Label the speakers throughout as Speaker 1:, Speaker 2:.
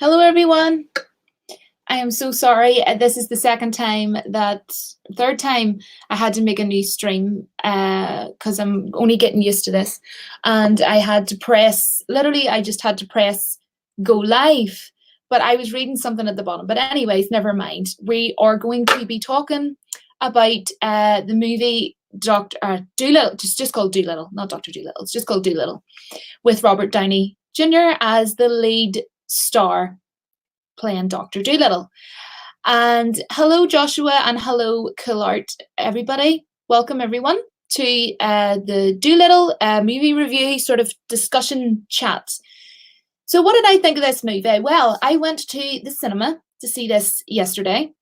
Speaker 1: Hello, everyone. I am so sorry. This is the third time I had to make a new stream because I'm only getting used to this. And I just had to press go live. But I was reading something at the bottom. But anyways, never mind. We are going to be talking about the movie Dr. Dolittle, just called Dolittle, not Dr. Dolittle. It's just called Dolittle, with Robert Downey Jr. as the lead star playing Dr. Dolittle. And hello, Joshua, and hello, Cool Art, everybody. Welcome, everyone, to the Dolittle movie review sort of discussion chat. So what did I think of this movie? Well, I went to the cinema to see this yesterday.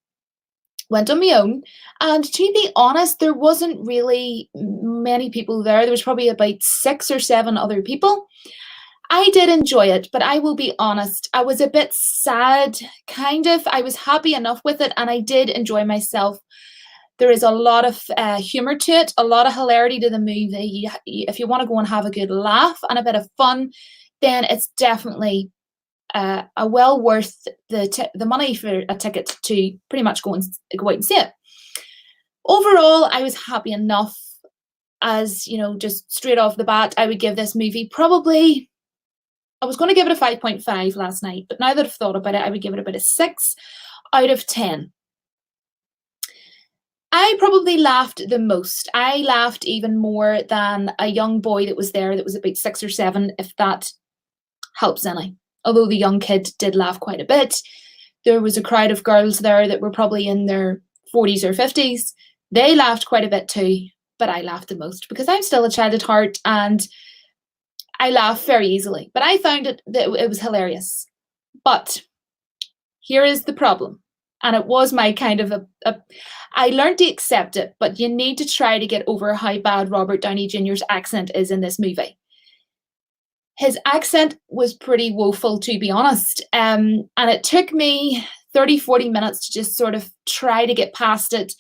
Speaker 1: Went on my own, and to be honest, there wasn't really many people there. There was probably about 6 or 7 other people. I did enjoy it, but I will be honest, I was a bit sad, kind of. I was happy enough with it, and I did enjoy myself. There is a lot of humour to it, a lot of hilarity to the movie. If you want to go and have a good laugh and a bit of fun, then it's definitely well worth the money for a ticket to pretty much go out and see it. Overall, I was happy enough. As you know, just straight off the bat, I would give this movie probably. I was going to give it a 5.5 last night, but now that I've thought about it, I would give it about a 6 out of 10. I probably laughed the most. I laughed even more than a young boy that was there that was about 6 or 7, if that helps any. Although the young kid did laugh quite a bit. There was a crowd of girls there that were probably in their 40s or 50s. They laughed quite a bit too, but I laughed the most because I'm still a child at heart and I laugh very easily, but I found it was hilarious. But here is the problem, and it was my kind of I learned to accept it, but you need to try to get over how bad Robert Downey Jr.'s accent is in this movie. His accent was pretty woeful, to be honest, and it took me 30, 40 minutes to just sort of try to get past it.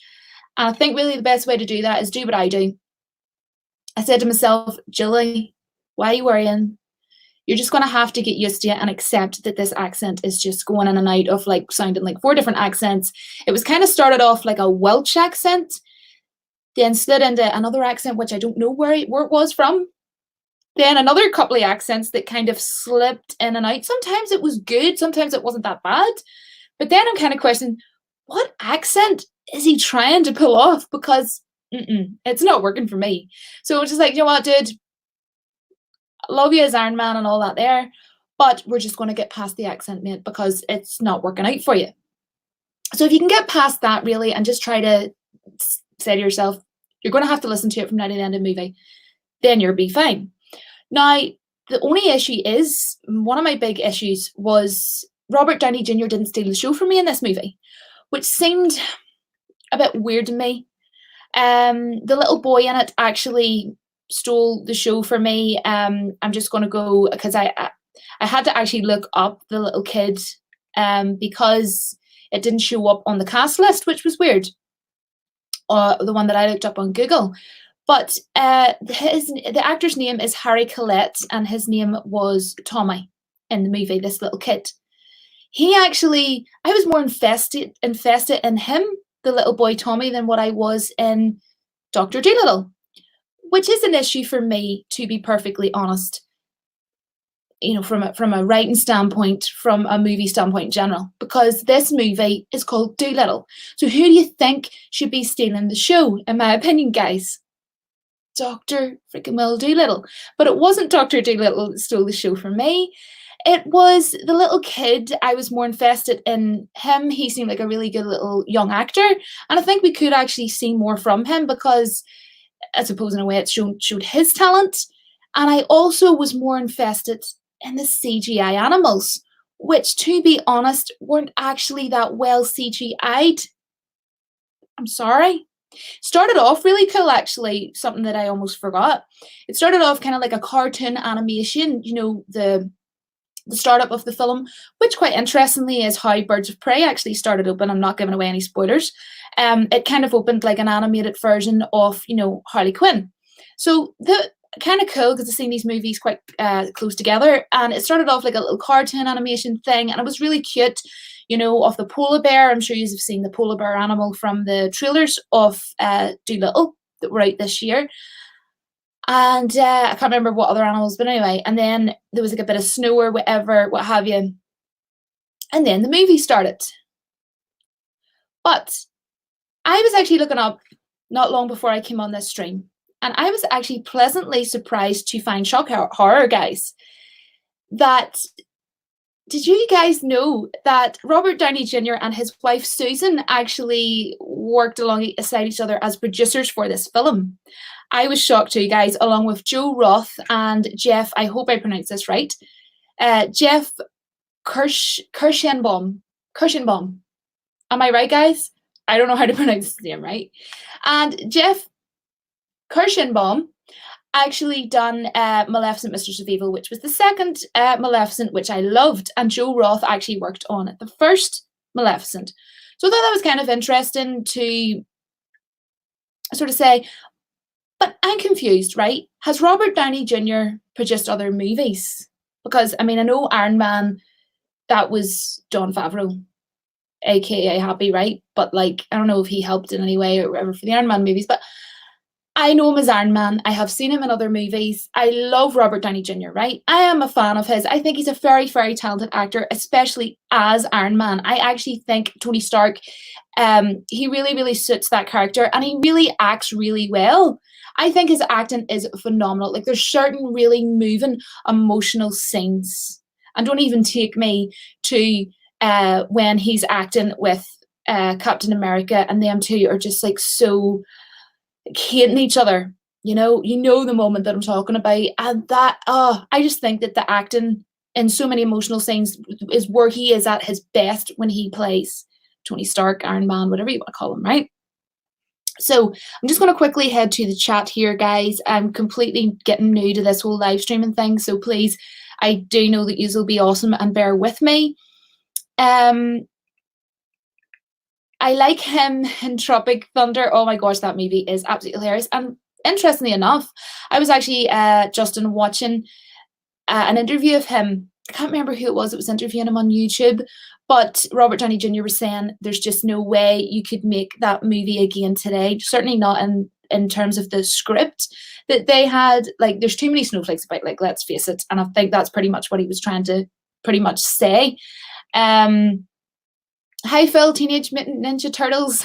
Speaker 1: And I think really the best way to do that is do what I do. I said to myself, Julie, why are you worrying? You're just going to have to get used to it and accept that this accent is just going in and out of like sounding like 4 different accents. It was kind of started off like a Welsh accent, then slid into another accent, which I don't know where it was from. Then another couple of accents that kind of slipped in and out. Sometimes it was good, sometimes it wasn't that bad. But then I'm kind of questioning, what accent is he trying to pull off? Because it's not working for me. So it was just like, you know what, dude? Love you as Iron Man and all that there, but we're just going to get past the accent, mate, because it's not working out for you. So if you can get past that, really, and just try to say to yourself, you're going to have to listen to it from now to the end of the movie, then you'll be fine. Now, the only issue is, one of my big issues was Robert Downey Jr. didn't steal the show from me in this movie, which seemed a bit weird to me. The little boy in it actually stole the show for me. I'm just going to go because I had to actually look up the little kid because it didn't show up on the cast list, which was weird. The one that I looked up on Google. But the actor's name is Harry Collette, and his name was Tommy in the movie, this little kid. I was more invested in him, the little boy Tommy, than what I was in Dr. Dolittle. Which is an issue for me, to be perfectly honest, you know, from a writing standpoint, from a movie standpoint in general, because this movie is called Dolittle. So who do you think should be stealing the show, in my opinion, guys? Dr. freaking Will Dolittle. But it wasn't Dr. Dolittle that stole the show for me. It was the little kid. I was more invested in him. He seemed like a really good little young actor. And I think we could actually see more from him because I suppose in a way it showed his talent. And I also was more invested in the CGI animals, which, to be honest, weren't actually that well CGI'd. I'm sorry. Started off really cool, actually, something that I almost forgot. It started off kind of like a cartoon animation, you know, the startup of the film, which quite interestingly is how Birds of Prey actually started open. I'm not giving away any spoilers. It kind of opened like an animated version of, you know, Harley Quinn. So kind of cool because I've seen these movies quite close together, and it started off like a little cartoon animation thing, and it was really cute, you know, of the polar bear. I'm sure you've seen the polar bear animal from the trailers of Dolittle that were out this year. And I can't remember what other animals, but anyway. And then there was like a bit of snow or whatever, what have you. And then the movie started. But I was actually looking up not long before I came on this stream, and I was actually pleasantly surprised to find shock horror, guys. That did you guys know that Robert Downey Jr. and his wife Susan actually worked alongside each other as producers for this film? I was shocked too, guys, along with Joe Roth and Jeff. I hope I pronounced this right. Jeff Kirschenbaum. Kirschenbaum. Am I right, guys? I don't know how to pronounce his name, right? And Jeff Kirschenbaum actually done Maleficent, Mistress of Evil, which was the second Maleficent, which I loved. And Joe Roth actually worked on the first Maleficent. So I thought that was kind of interesting to sort of say, but I'm confused, right? Has Robert Downey Jr. produced other movies? Because, I mean, I know Iron Man, that was Jon Favreau, aka Happy, right? But like, I don't know if he helped in any way or whatever for the Iron Man movies, but I know him as Iron Man. I have seen him in other movies. I love Robert Downey Jr., right? I am a fan of his. I think he's a very, very talented actor, especially as Iron Man. I actually think Tony Stark, he really, really suits that character, and he really acts really well. I think his acting is phenomenal. Like, there's certain really moving, emotional scenes. And don't even take me to when he's acting with Captain America, and them two are just like so hating each other. You know the moment that I'm talking about. And that, I just think that the acting in so many emotional scenes is where he is at his best when he plays Tony Stark, Iron Man, whatever you want to call him, right? So I'm just going to quickly head to the chat here, guys. I'm completely getting new to this whole live streaming thing, so please, I do know that you will be awesome and bear with me. I like him in Tropic Thunder. Oh my gosh, that movie is absolutely hilarious. And interestingly enough, I was actually Justin watching an interview of him. I can't remember who it was interviewing him on YouTube, but Robert Downey Jr. was saying there's just no way you could make that movie again today. Certainly not in terms of the script that they had. Like, there's too many snowflakes about, like, let's face it. And I think that's pretty much what he was trying to pretty much say. Hi, Phil, Teenage Mutant Ninja Turtles.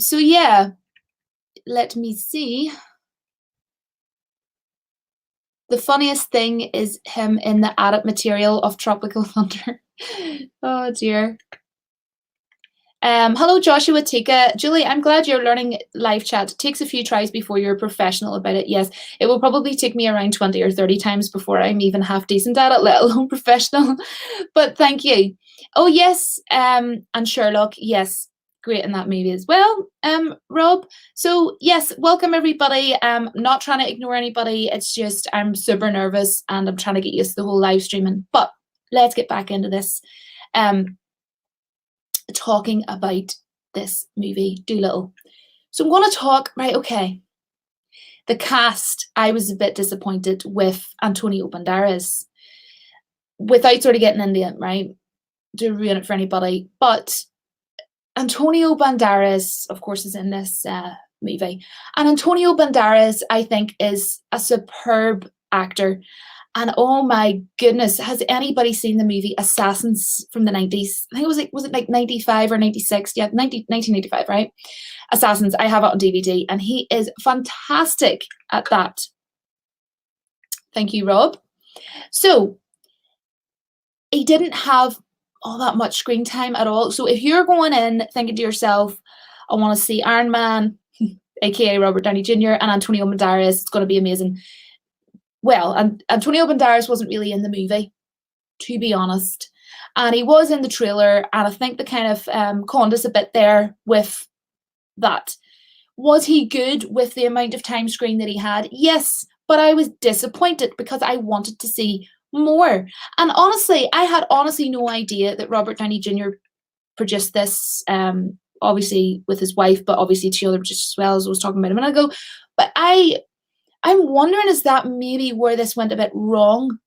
Speaker 1: So yeah, let me see. The funniest thing is him in the added material of Tropical Thunder. Oh dear. Hello, Joshua, Tika. Julie, I'm glad you're learning live chat. It takes a few tries before you're professional about it. Yes, it will probably take me around 20 or 30 times before I'm even half decent at it, let alone professional. But thank you. Oh, yes, and Sherlock, yes, great in that movie as well, Rob. So, yes, welcome, everybody. Not trying to ignore anybody. It's just I'm super nervous and I'm trying to get used to the whole live streaming. But let's get back into this. Talking about this movie, Dolittle. So I'm going to talk, right, okay. The cast, I was a bit disappointed with Antonio Banderas. Without sort of getting into it, right, to ruin it for anybody. But Antonio Banderas, of course, is in this movie. And Antonio Banderas, I think, is a superb actor. And oh my goodness, has anybody seen the movie Assassins from the 90s? I think was it like 95 or 96? Yeah, 1985, right? Assassins, I have it on DVD, and he is fantastic at that. Thank you, Rob. So, he didn't have all that much screen time at all. So if you're going in thinking to yourself, I want to see Iron Man, aka Robert Downey Jr., and Antonio Banderas, it's going to be amazing. Well, and Antonio Banderas wasn't really in the movie, to be honest. And he was in the trailer, and I think they kind of conned us a bit there with that. Was he good with the amount of time screen that he had? Yes, but I was disappointed because I wanted to see more. And honestly, I had no idea that Robert Downey Jr. produced this, obviously with his wife, but obviously two other producers as well, as I was talking about a minute ago. But I I'm wondering, is that maybe where this went a bit wrong?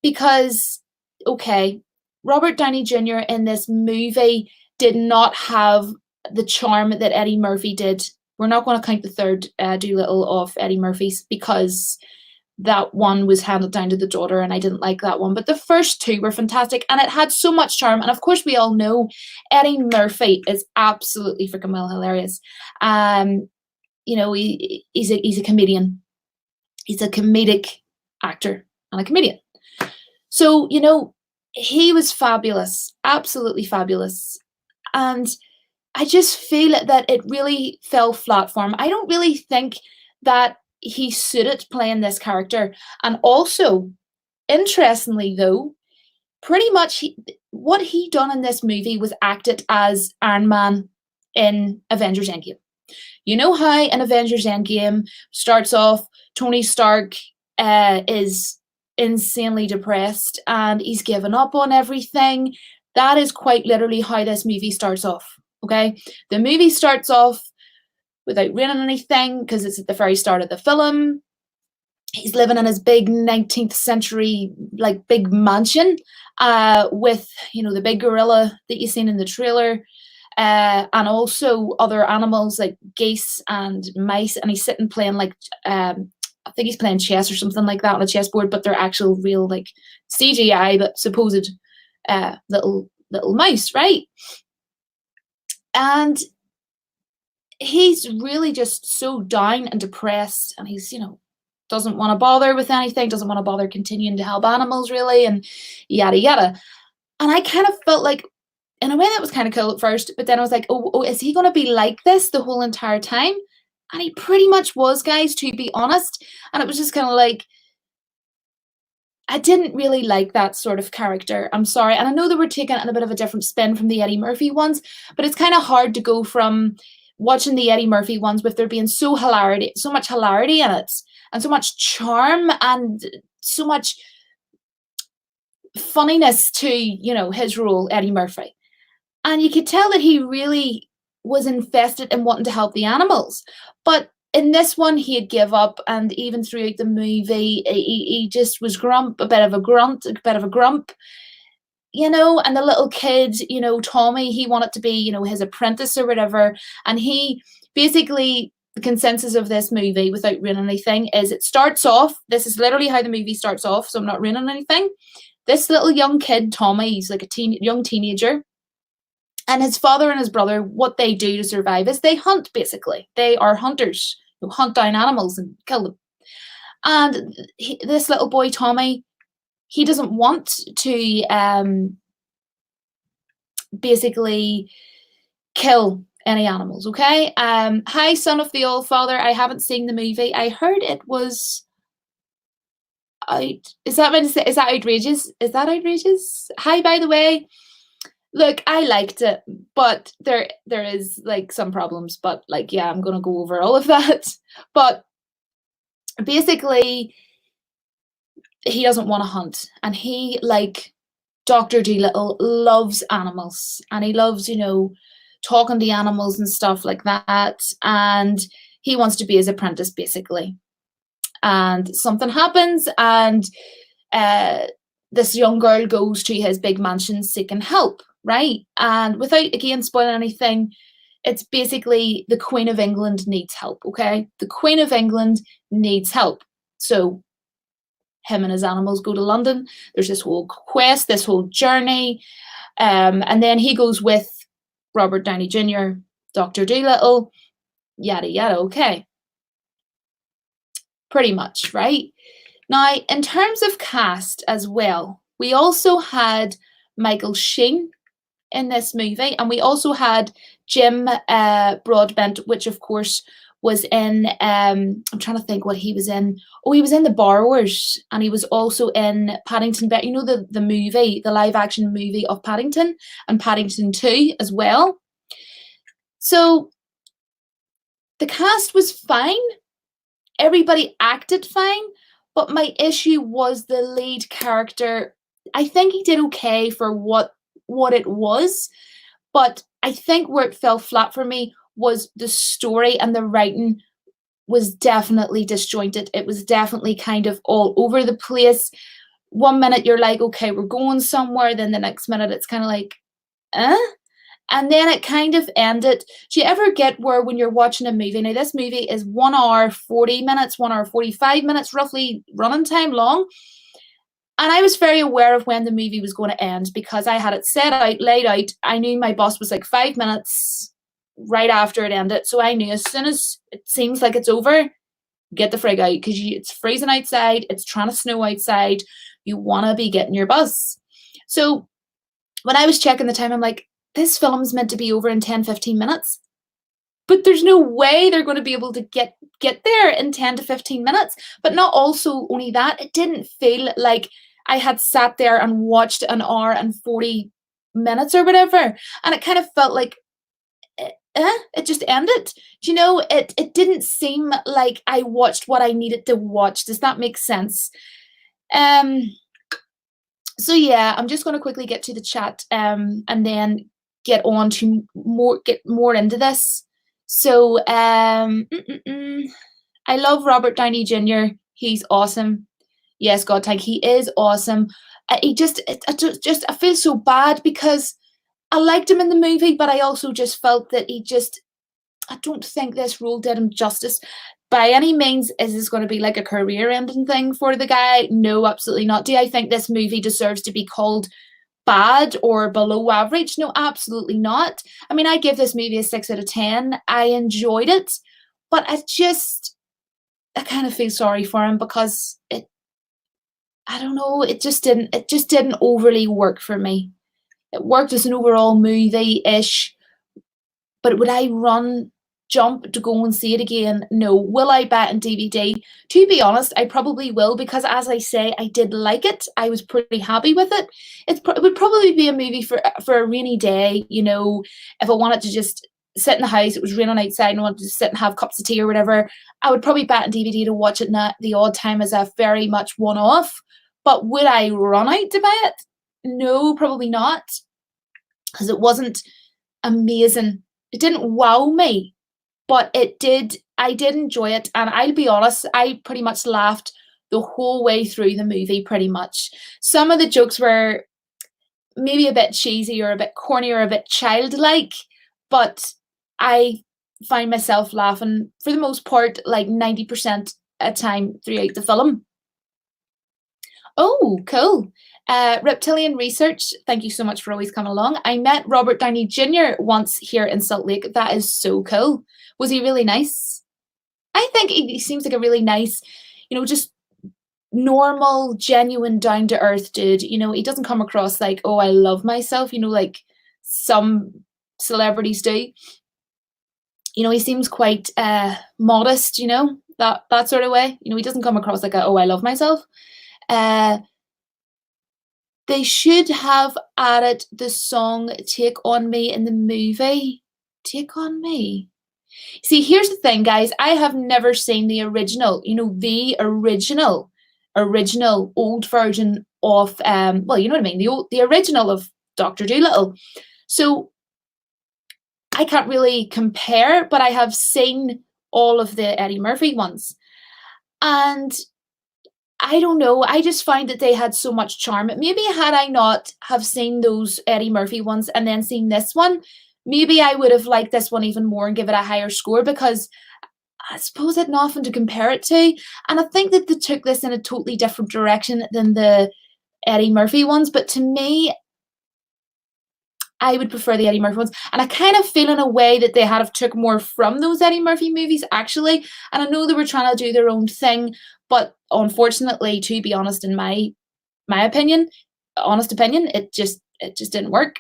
Speaker 1: Because, okay, Robert Downey Jr. in this movie did not have the charm that Eddie Murphy did. We're not going to count the third Dolittle of Eddie Murphy's because that one was handed down to the daughter and I didn't like that one. But the first two were fantastic and it had so much charm. And of course, we all know Eddie Murphy is absolutely freaking well hilarious. You know, he's a comedian. He's a comedic actor and a comedian. So, you know, he was fabulous, absolutely fabulous. And I just feel that it really fell flat for him. I don't really think that he suited playing this character. And also, interestingly, though, pretty much what he done in this movie was acted as Iron Man in Avengers Endgame. You know how in Avengers Endgame starts off, Tony Stark is insanely depressed and he's given up on everything. That is quite literally how this movie starts off. Okay, the movie starts off without ruining anything because it's at the very start of the film. He's living in his big 19th century like big mansion with, you know, the big gorilla that you've seen in the trailer. And also other animals like geese and mice, and he's sitting playing like I think he's playing chess or something like that on a chessboard, but they're actual real like CGI but supposed little mice, right? And he's really just so down and depressed, and he's, you know, doesn't want to bother with anything, doesn't want to bother continuing to help animals really, and yada yada. And I kind of felt like, in a way, that was kind of cool at first, but then I was like, oh, is he going to be like this the whole entire time? And he pretty much was, guys, to be honest. And it was just kind of like, I didn't really like that sort of character. I'm sorry. And I know they were taking it in a bit of a different spin from the Eddie Murphy ones, but it's kind of hard to go from watching the Eddie Murphy ones with there being so much hilarity in it, and so much charm and so much funniness to, you know, his role, Eddie Murphy. And you could tell that he really was invested in wanting to help the animals. But in this one, he'd give up, and even throughout the movie, he just was a bit of a grunt, a bit of a grump, you know. And the little kid, you know, Tommy, he wanted to be, you know, his apprentice or whatever. And he basically, the consensus of this movie, without ruining anything, is it starts off, this is literally how the movie starts off, so I'm not ruining anything. This little young kid, Tommy, he's like a young teenager, and his father and his brother, what they do to survive is they hunt, basically. They are hunters who hunt down animals and kill them. And this little boy, Tommy, he doesn't want to basically kill any animals, okay? Hi, son of the All Father. I haven't seen the movie. I heard it was out. Is that outrageous? Is that outrageous? Hi, by the way. Look, I liked it, but there is like some problems, but like, yeah, I'm gonna go over all of that. But basically, he doesn't want to hunt, and he, like Dr. Dolittle, loves animals, and he loves, you know, talking to animals and stuff like that, and he wants to be his apprentice, basically. And something happens, and this young girl goes to his big mansion seeking help, right? And without, again, spoiling anything, it's basically the Queen of England needs help, okay? The Queen of England needs help. So him and his animals go to London. There's this whole quest, this whole journey. And then he goes with Robert Downey Jr., Dr. Dolittle, yada, yada, okay. Pretty much, right? Now, in terms of cast as well, we also had Michael Sheen in this movie, and we also had Jim Broadbent, which of course was in, I'm trying to think what he was in. Oh, he was in The Borrowers, and he was also in Paddington Bear, you know, the movie, the live action movie of Paddington, and Paddington 2 as well. So the cast was fine. Everybody acted fine, but my issue was the lead character. I think he did okay for what it was, but I think where it fell flat for me was the story and the writing was definitely disjointed. It was definitely kind of all over the place. One minute you're like, okay, we're going somewhere. Then the next minute it's kind of like, eh? And then it kind of ended. Do you ever get where when you're watching a movie, now this movie is 1 hour 40 minutes, 1 hour 45 minutes, roughly running time long. And I was very aware of when the movie was going to end because I had it set out, laid out. I knew my boss was like 5 minutes right after it ended. So I knew as soon as it seems like it's over, get the frig out because it's freezing outside. It's trying to snow outside. You want to be getting your bus. So when I was checking the time, I'm like, this film's meant to be over in 10, 15 minutes. But there's no way they're going to be able to get there in 10 to 15 minutes. But not also only that, it didn't feel like I had sat there and watched an hour and 40 minutes or whatever. And it kind of felt like it just ended. Do you know, it didn't seem like I watched what I needed to watch. Does that make sense? So yeah, I'm just going to quickly get to the chat and then get on to get more into this. So I love Robert Downey Jr. He's awesome. Yes, God, thank he is awesome. I feel so bad because I liked him in the movie, but I also just felt that I don't think this role did him justice. By any means, is this going to be like a career-ending thing for the guy? No, absolutely not. Do I think this movie deserves to be called bad or below average? No, absolutely not. I mean, I give this movie a 6 out of 10. I enjoyed it, but I kind of feel sorry for him because I don't know, it just didn't overly work for me. It worked as an overall movie-ish, but would I jump to go and see it again? No. Will I buy it in DVD? To be honest, I probably will because, as I say, I did like it. I was pretty happy with it. It would probably be a movie for a rainy day, you know, if I wanted to just sit in the house, it was raining outside and I wanted to sit and have cups of tea or whatever, I would probably buy it in DVD to watch it the odd time as a very much one-off. But would I run out to buy it? No, probably not, because it wasn't amazing. It didn't wow me, but I did enjoy it. And I'll be honest, I pretty much laughed the whole way through the movie, pretty much. Some of the jokes were maybe a bit cheesy or a bit corny or a bit childlike, but I find myself laughing for the most part, like 90% of time throughout the film. Oh, cool. Reptilian Research, thank you so much for always coming along. I met Robert Downey Jr. once here in Salt Lake. That is so cool. Was he really nice? I think he seems like a really nice, just normal, genuine, down to earth dude. He doesn't come across like, oh, I love myself, like some celebrities do. He seems quite modest, that sort of way. He doesn't come across like, oh, I love myself. They should have added the song Take On Me in the movie. Take On Me. See, here's the thing, guys. I have never seen the original, the original old version of, well, you know what I mean, the original of Dr. Dolittle. So I can't really compare, but I have seen all of the Eddie Murphy ones. And I don't know. I just find that they had so much charm. Maybe had I not have seen those Eddie Murphy ones and then seen this one, maybe I would have liked this one even more and give it a higher score because I suppose I had nothing to compare it to. And I think that they took this in a totally different direction than the Eddie Murphy ones. But to me, I would prefer the Eddie Murphy ones. And I kind of feel in a way that they had have took more from those Eddie Murphy movies, actually. And I know they were trying to do their own thing. But unfortunately, to be honest, in my opinion, honest opinion, it just didn't work.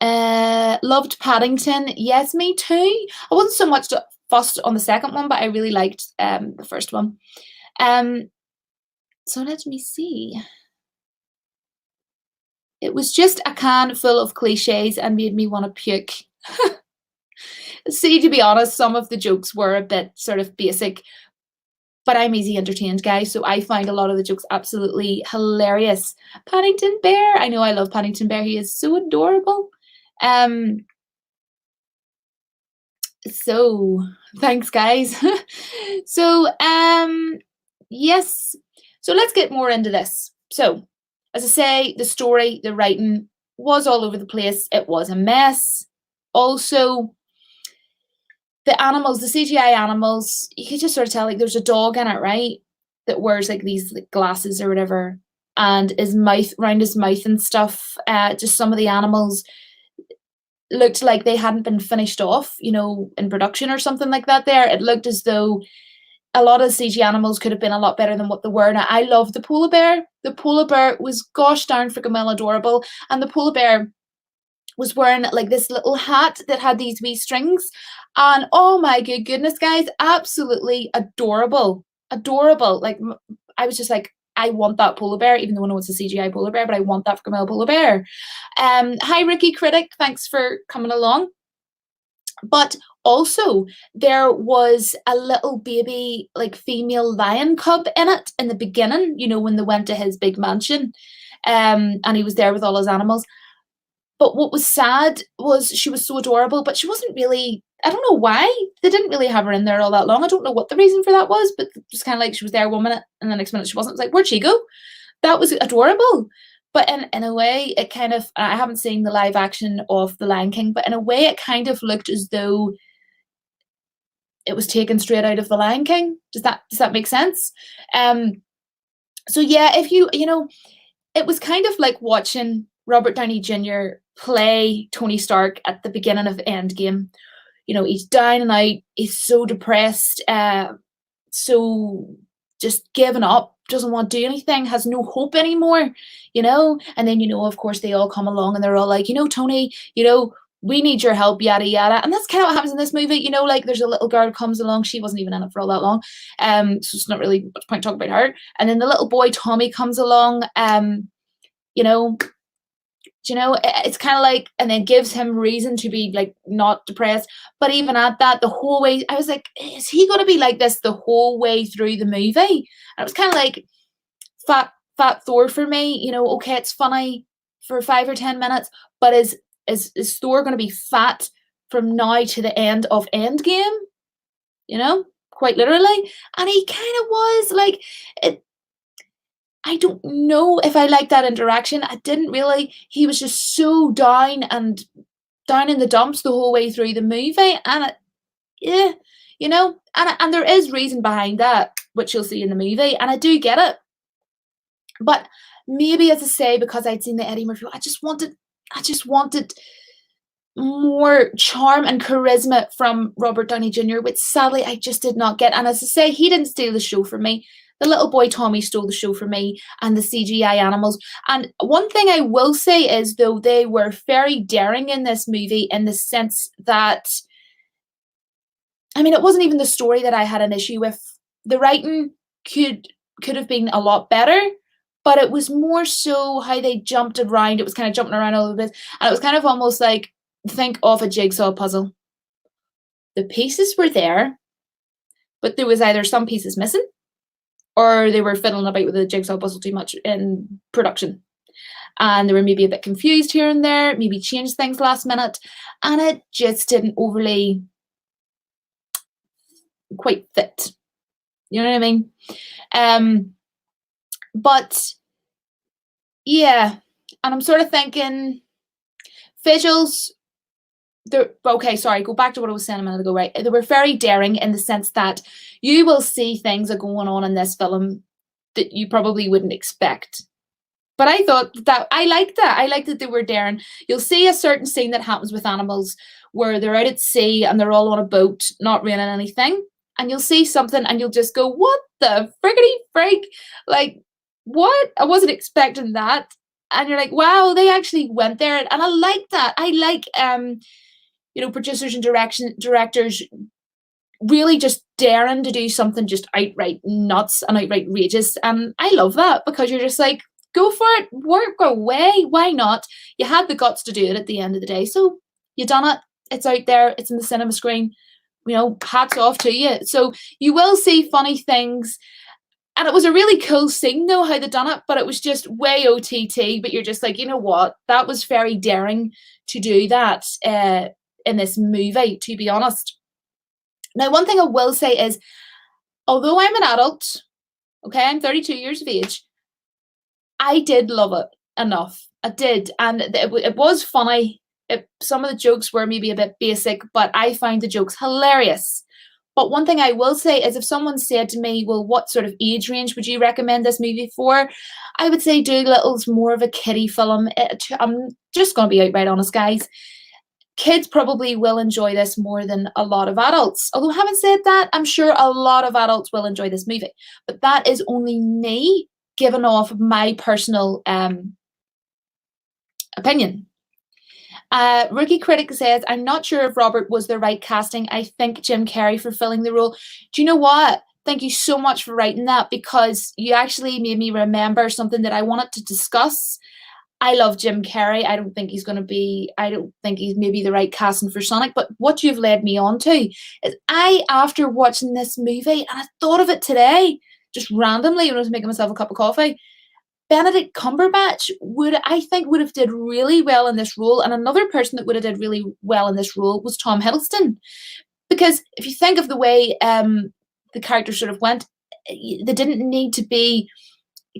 Speaker 1: Loved Paddington. Yes, me too. I wasn't so much fussed on the second one, but I really liked the first one. So let me see. It was just a can full of cliches and made me want to puke. See, to be honest, some of the jokes were a bit sort of basic, but I'm easy entertained, guys, so I find a lot of the jokes absolutely hilarious. Paddington Bear. I know I love Paddington Bear. He is so adorable. So, thanks, guys. So, yes. So let's get more into this. So, as I say, the story, the writing was all over the place. It was a mess. Also, the animals, the CGI animals, you could just sort of tell like there's a dog in it, right? That wears like these like glasses or whatever, and his mouth around his mouth and stuff. Just some of the animals looked like they hadn't been finished off, in production or something like that. There, it looked as though a lot of CG animals could have been a lot better than what they were. Now, I love the polar bear. The polar bear was gosh darn freaking well adorable, and the polar bear was wearing like this little hat that had these wee strings. And oh my good goodness, guys, absolutely adorable. Adorable. Like, I was just like, I want that polar bear, even though I know it's a CGI polar bear, but I want that Camille polar bear. Hi, Ricky Critic. Thanks for coming along. But also, there was a little baby, like female lion cub in it in the beginning, when they went to his big mansion. And he was there with all his animals. But what was sad was she was so adorable, but she wasn't really, I don't know why. They didn't really have her in there all that long. I don't know what the reason for that was, but just kind of like she was there 1 minute and the next minute she wasn't. It was like, where'd she go? That was adorable. But in a way, it kind of, I haven't seen the live action of The Lion King, but in a way, it kind of looked as though it was taken straight out of The Lion King. Does that make sense? So yeah, if it was kind of like watching Robert Downey Jr. play Tony Stark at the beginning of Endgame. He's down and out. He's so depressed, so just given up, doesn't want to do anything, has no hope anymore, And then, of course, they all come along and they're all like, Tony, we need your help, yada, yada. And that's kind of what happens in this movie, like there's a little girl comes along. She wasn't even in it for all that long. So it's not really much point talking about her. And then the little boy, Tommy, comes along, it's kind of like, and then gives him reason to be like not depressed. But even at that, the whole way, I was like, is he going to be like this the whole way through the movie? And it was kind of like fat Thor for me. Okay, it's funny for 5 or 10 minutes, but is Thor going to be fat from now to the end of Endgame? Quite literally. And he kind of was like it. I don't know if I like that interaction. I didn't really. He was just so down and down in the dumps the whole way through the movie, and and there is reason behind that, which you'll see in the movie, and I do get it. But maybe, as I say, because I'd seen the Eddie Murphy, I just wanted more charm and charisma from Robert Downey Jr., which sadly I just did not get. And as I say, he didn't steal the show from me. The little boy Tommy stole the show for me, and the CGI animals. And one thing I will say is, though, they were very daring in this movie in the sense that, it wasn't even the story that I had an issue with. The writing could have been a lot better, but it was more so how they jumped around. It was kind of jumping around a little bit, and it was kind of almost like, think of a jigsaw puzzle. The pieces were there, but there was either some pieces missing, or they were fiddling about with the jigsaw puzzle too much in production. And they were maybe a bit confused here and there, maybe changed things last minute, and it just didn't overly quite fit. You know what I mean? But yeah, and I'm sort of thinking visuals. Okay, sorry, go back to what I was saying a minute ago, right? They were very daring in the sense that you will see things are going on in this film that you probably wouldn't expect. But I thought that I liked that. I liked that they were daring. You'll see a certain scene that happens with animals where they're out at sea and they're all on a boat, not raining anything. And you'll see something and you'll just go, what the friggity frig? Like, what? I wasn't expecting that. And you're like, wow, they actually went there. And I like that. I like producers and directors really just daring to do something just outright nuts and outright outrageous. And I love that, because you're just like, go for it, work away. Why not? You had the guts to do it at the end of the day. So you done it. It's out there. It's in the cinema screen. Hats off to you. So you will see funny things. And it was a really cool scene, though, how they done it, but it was just way OTT. But you're just like, you know what? That was very daring to do that in this movie, to be honest. Now, one thing I will say is, although I'm an adult, okay, I'm 32 years of age, I did love it enough. I did, and it was funny. Some of the jokes were maybe a bit basic, but I find the jokes hilarious. But one thing I will say is, if someone said to me, well, what sort of age range would you recommend this movie for? I would say Dolittle's more of a kiddie film. I'm just going to be outright honest, guys. Kids probably will enjoy this more than a lot of adults. Although, having said that, I'm sure a lot of adults will enjoy this movie. But that is only me giving off my personal opinion. Rookie Critic says, I'm not sure if Robert was the right casting. I think Jim Carrey fulfilling the role. Do you know what? Thank you so much for writing that, because you actually made me remember something that I wanted to discuss. I love Jim Carrey. I don't think he's maybe the right casting for Sonic. But what you've led me on to is, after watching this movie, and I thought of it today, just randomly when I was making myself a cup of coffee, Benedict Cumberbatch I think would have did really well in this role. And another person that would have did really well in this role was Tom Hiddleston. Because if you think of the way the character sort of went, they didn't need to be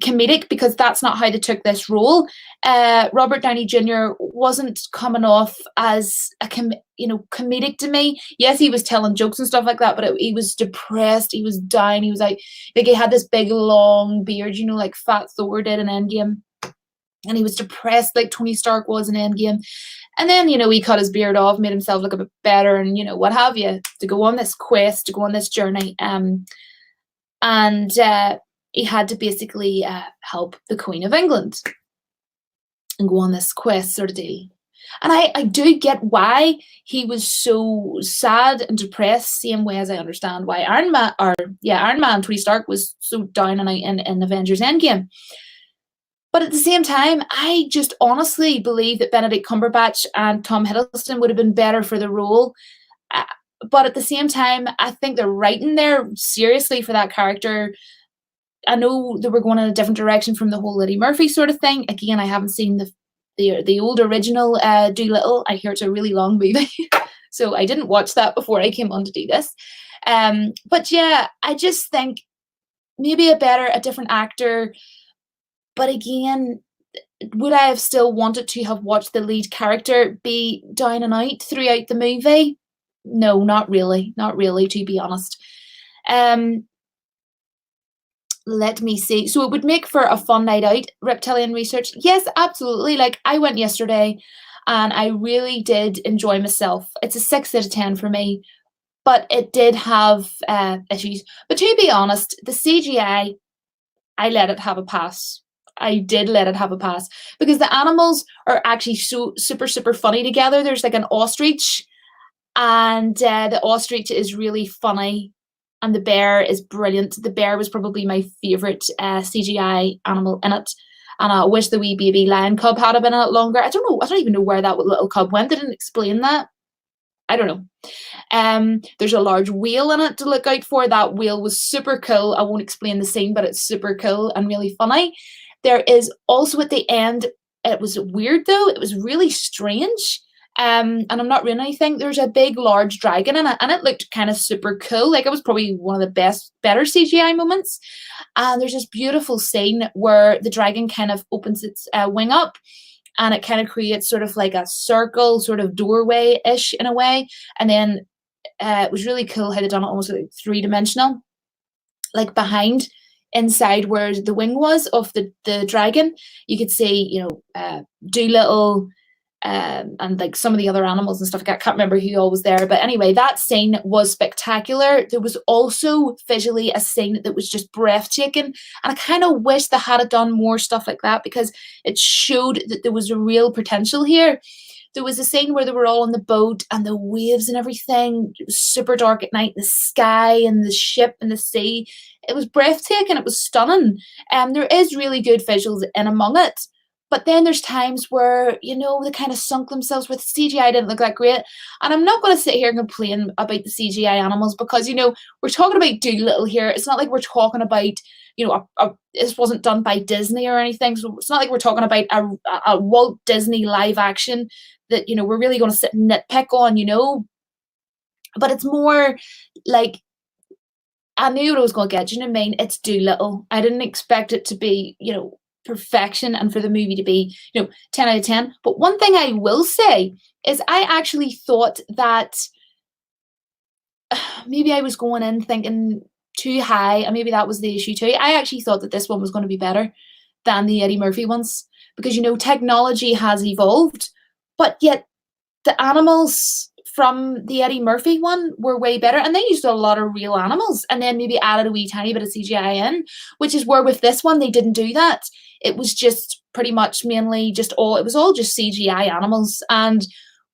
Speaker 1: comedic, because that's not how they took this role. Robert Downey Jr. wasn't coming off as comedic to me. Yes, he was telling jokes and stuff like that, but he was depressed. He was down. He was like he had this big long beard, like Fat Thor did in Endgame, and he was depressed like Tony Stark was in Endgame. And then he cut his beard off, made himself look a bit better, and what have you, to go on this quest, to go on this journey, and he had to basically help the Queen of England and go on this quest sort of deal. And I do get why he was so sad and depressed, same way as I understand why Iron Man, Tony Stark, was so down and out in Avengers Endgame. But at the same time, I just honestly believe that Benedict Cumberbatch and Tom Hiddleston would have been better for the role. But at the same time, I think the writing there, seriously, for that character, I know they were going in a different direction from the whole Eddie Murphy sort of thing. Again, I haven't seen the old original Dolittle. I hear it's a really long movie, so I didn't watch that before I came on to do this. But yeah, I just think maybe a different actor. But again, would I have still wanted to have watched the lead character be down and out throughout the movie? No, not really. Not really, to be honest. Let me see. So it would make for a fun night out, Reptilian Research. Yes, absolutely. Like, I went yesterday and I really did enjoy myself. It's a 6 out of 10 for me, but it did have issues. But to be honest, the CGI, I let it have a pass. I did let it have a pass, because the animals are actually so super, super funny together. There's like an ostrich, and the ostrich is really funny. And the bear is brilliant. The bear was probably my favourite CGI animal in it. And I wish the wee baby lion cub had been in it longer. I don't know. I don't even know where that little cub went. They didn't explain that. I don't know. There's a large whale in it to look out for. That whale was super cool. I won't explain the scene, but it's super cool and really funny. There is also at the end, it was weird though. It was really strange. And I'm not ruining anything. There's a big, large dragon in it, and it looked kind of super cool. Like, it was probably one of the better CGI moments. And there's this beautiful scene where the dragon kind of opens its wing up, and it kind of creates sort of like a circle, sort of doorway-ish in a way. And then it was really cool how they done it almost like 3-dimensional, like behind, inside where the wing was of the dragon, you could see, Dolittle, and like some of the other animals and stuff. I can't remember who all was there, but anyway, that scene was spectacular. There was also visually a scene that was just breathtaking, and I kind of wish they had done more stuff like that, because it showed that there was a real potential here. There was a scene where they were all on the boat and the waves and everything. It was super dark at night, the sky and the ship and the sea. It was breathtaking. It was stunning. There is really good visuals in among it. But then there's times where, they kind of sunk themselves with CGI didn't look that great. And I'm not going to sit here and complain about the CGI animals, because, we're talking about Dolittle here. It's not like we're talking about, this wasn't done by Disney or anything. So it's not like we're talking about a Walt Disney live action that, we're really going to sit and nitpick on, But it's more like, I knew what I was going to get. Do you know what I mean? It's Dolittle. I didn't expect it to be, perfection and for the movie to be, 10 out of 10. But one thing I will say is I actually thought that maybe I was going in thinking too high, and maybe that was the issue too. I actually thought that this one was going to be better than the Eddie Murphy ones because, technology has evolved, but yet the animals from the Eddie Murphy one were way better, and they used a lot of real animals and then maybe added a wee tiny bit of CGI in, which is where with this one they didn't do that. It was just pretty much mainly it was all just CGI animals. And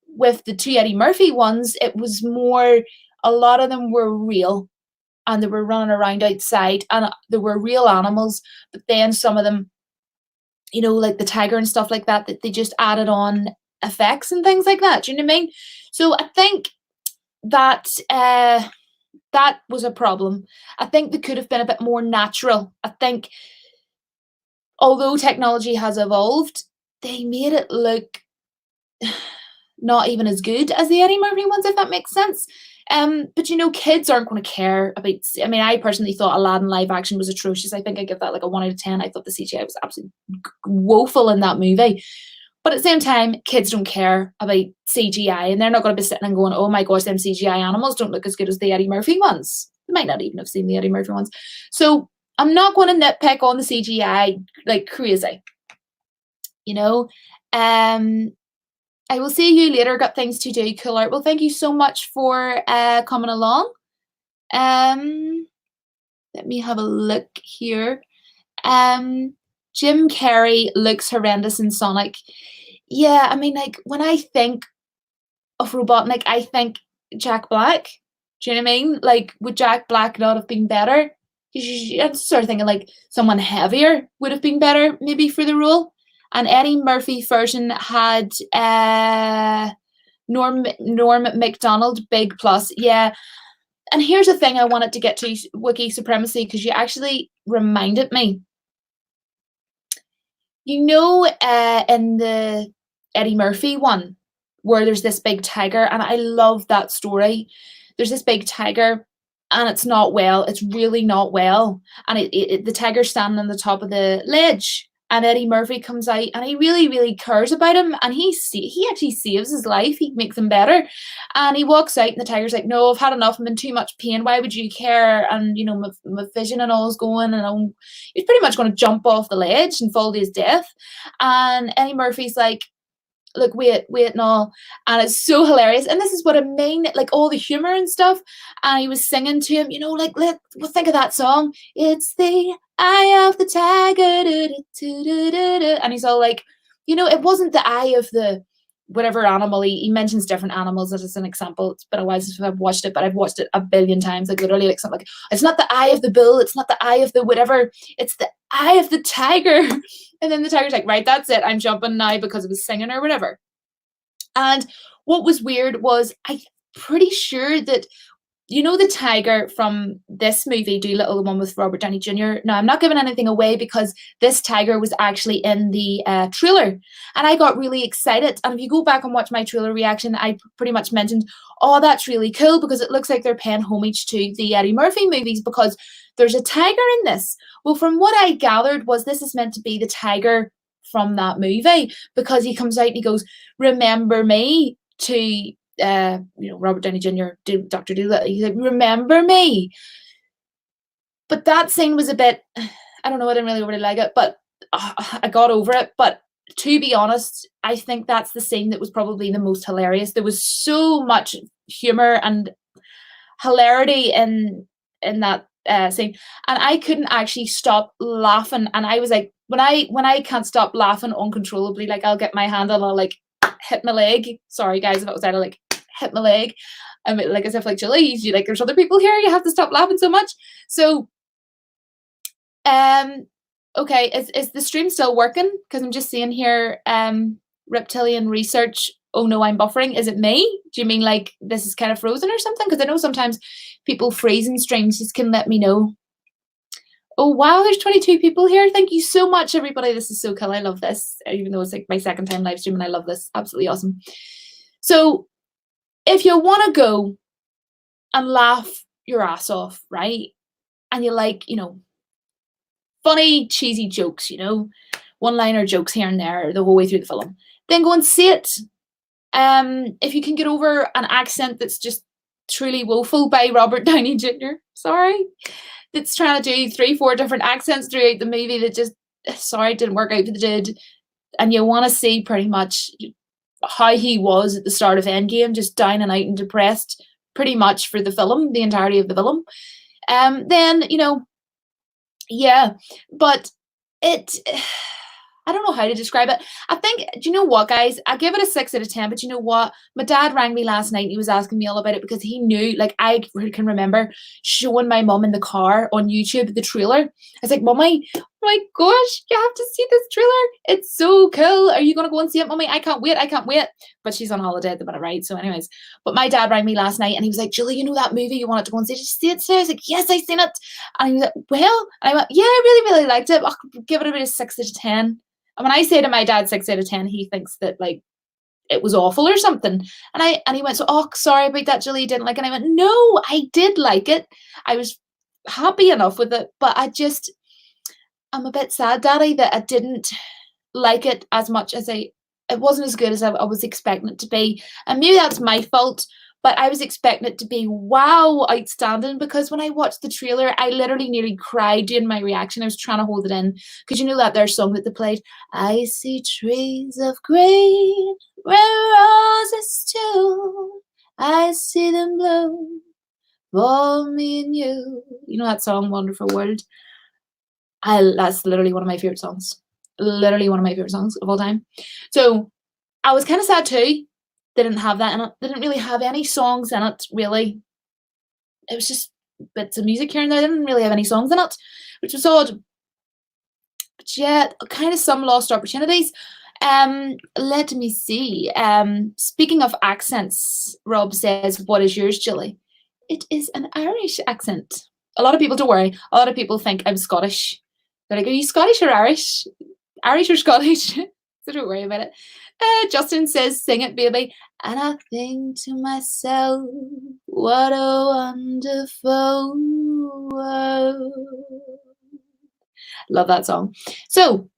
Speaker 1: with the two Eddie Murphy ones, it was more, a lot of them were real and they were running around outside and there were real animals, but then some of them, like the tiger and stuff like that, that they just added on effects and things like that. Do you know what I mean? So I think that that was a problem. I think they could have been a bit more natural. I think although technology has evolved, they made it look not even as good as the Eddie Murphy ones, if that makes sense. But kids aren't going to care about. I mean, I personally thought Aladdin live action was atrocious. I think I give that like a 1 out of 10. I thought the CGI was absolutely woeful in that movie. But at the same time, kids don't care about CGI, and they're not going to be sitting and going, "Oh my gosh, them CGI animals don't look as good as the Eddie Murphy ones." They might not even have seen the Eddie Murphy ones. So I'm not going to nitpick on the CGI like crazy. I will see you later. Got things to do. Cool out. Well, thank you so much for coming along. Let me have a look here. Jim Carrey looks horrendous in Sonic. Yeah, I mean, like, when I think of Robotnik, I think Jack Black. Do you know what I mean? Like, would Jack Black not have been better? I'm sort of thinking, like, someone heavier would have been better, maybe, for the role. And Eddie Murphy version had Norm Macdonald, big plus. Yeah. And here's the thing I wanted to get to, Wiki Supremacy, because you actually reminded me. In the Eddie Murphy one, where there's this big tiger, and I love that story. There's this big tiger, and it's not well. It's really not well. And the tiger's standing on the top of the ledge, and Eddie Murphy comes out, and he really, really cares about him, and he actually saves his life. He makes him better, and he walks out, and the tiger's like, "No, I've had enough. I'm in too much pain. Why would you care?" And my vision and all is going, and he's pretty much going to jump off the ledge and fall to his death. And Eddie Murphy's like, "Look, wait and all," and it's so hilarious. And this is what I mean, like all the humor and stuff. And he was singing to him, like think of that song. It's the eye of the tiger, and he's all like, it wasn't the eye of the whatever animal. He mentions different animals as an example. It's been a while since I've watched it, but I've watched it a billion times. Like literally, like something like, it's not the eye of the bull, it's not the eye of the whatever, it's the eye of the tiger. And then the tiger's like, right, that's it. I'm jumping now because it was singing or whatever. And what was weird was I'm pretty sure that, the tiger from this movie, Dolittle, the one with Robert Downey Jr. Now, I'm not giving anything away because this tiger was actually in the trailer. And I got really excited. And if you go back and watch my trailer reaction, I pretty much mentioned, oh, that's really cool because it looks like they're paying homage to the Eddie Murphy movies because there's a tiger in this. Well, from what I gathered was this is meant to be the tiger from that movie because he comes out and he goes, "Remember me," to Robert Downey Jr., Dr. Dolittle. He's like, "Remember me." But that scene was a bit, I don't know, I didn't really like it, but I got over it. But to be honest, I think that's the scene that was probably the most hilarious. There was so much humor and hilarity in that scene, and I couldn't actually stop laughing. And I was like, when I can't stop laughing uncontrollably, like I'll get my hand and I'll like hit my leg. Sorry guys if it was out of like hit my leg. I mean, like as if like Julie, like there's other people here, you have to stop laughing so much. So okay, is the stream still working? Because I'm just seeing here reptilian research. Oh no, I'm buffering. Is it me? Do you mean like this is kind of frozen or something? Because I know sometimes people freeze in streams. Just can let me know. Oh wow, there's 22 people here. Thank you so much, everybody. This is so cool. I love this, even though it's like my second time live stream, and I love this. Absolutely awesome. So if you want to go and laugh your ass off, right? And you like, funny, cheesy jokes, one-liner jokes here and there the whole way through the film, then go and see it. If you can get over an accent that's just truly woeful by Robert Downey Jr., sorry, that's trying to do 3-4 different accents throughout the movie that just, sorry, didn't work out for the dude. And you want to see pretty much how he was at the start of Endgame, just down and out and depressed pretty much for the film, the entirety of the film. Then, yeah, but it, I don't know how to describe it. I think, do you know what, guys? I give it a 6 out of 10, but you know what? My dad rang me last night and he was asking me all about it because he knew, like, I can remember showing my mum in the car on YouTube the trailer. I was like, Mummy, oh my gosh, you have to see this trailer. It's so cool. Are you going to go and see it, Mummy? I can't wait. I can't wait. But she's on holiday at the minute, right? So anyways, but my dad rang me last night and he was like, Julie, you know that movie you wanted to go and see? Did you see it today? I was like, yes, I seen it. And he was like, well, and I went, yeah, I really, really liked it. I'll give it about a 6 out of 10. And when I say to my dad 6 out of 10, he thinks that like it was awful or something. And he went, so, oh, sorry about that, Julie, you didn't like it. And I went, no, I did like it. I was happy enough with it, but I'm a bit sad, Daddy, that I didn't like it as much as it wasn't as good as I was expecting it to be. And maybe that's my fault, but I was expecting it to be, wow, outstanding, because when I watched the trailer, I literally nearly cried during my reaction. I was trying to hold it in, because you know that their song that they played, I see trees of green where roses too, I see them bloom for me and you. You know that song, Wonderful World? That's literally one of my favorite songs. Literally one of my favorite songs of all time. So I was kind of sad too. They didn't have that in it. They didn't really have any songs in it, really. It was just bits of music here and there. They didn't really have any songs in it, which was odd. But yeah, kind of some lost opportunities. Let me see. Speaking of accents, Rob says, what is yours, Julie? It is an Irish accent. A lot of people, don't worry, a lot of people think I'm Scottish. They're like, are you Scottish or Irish? Irish or Scottish? So don't worry about it. Justin says, sing it, baby. And I think to myself, what a wonderful world. Love that song. So,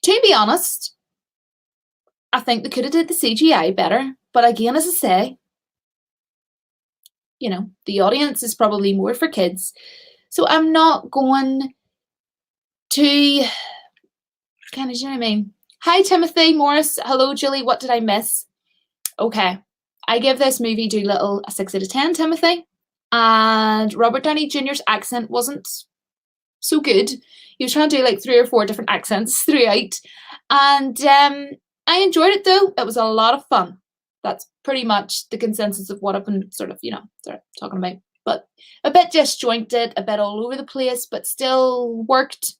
Speaker 1: to be honest, I think they could have did the CGI better. But again, as I say, the audience is probably more for kids. So I'm not going to kind of, you know what I mean? Hi, Timothy Morris. Hello, Julie. What did I miss? Okay. I give this movie Dolittle a 6 out of 10, Timothy. And Robert Downey Jr.'s accent wasn't so good. He was trying to do like 3 or 4 different accents throughout. And I enjoyed it, though. It was a lot of fun. That's pretty much the consensus of what I've been sort of talking about. But a bit disjointed, a bit all over the place, but still worked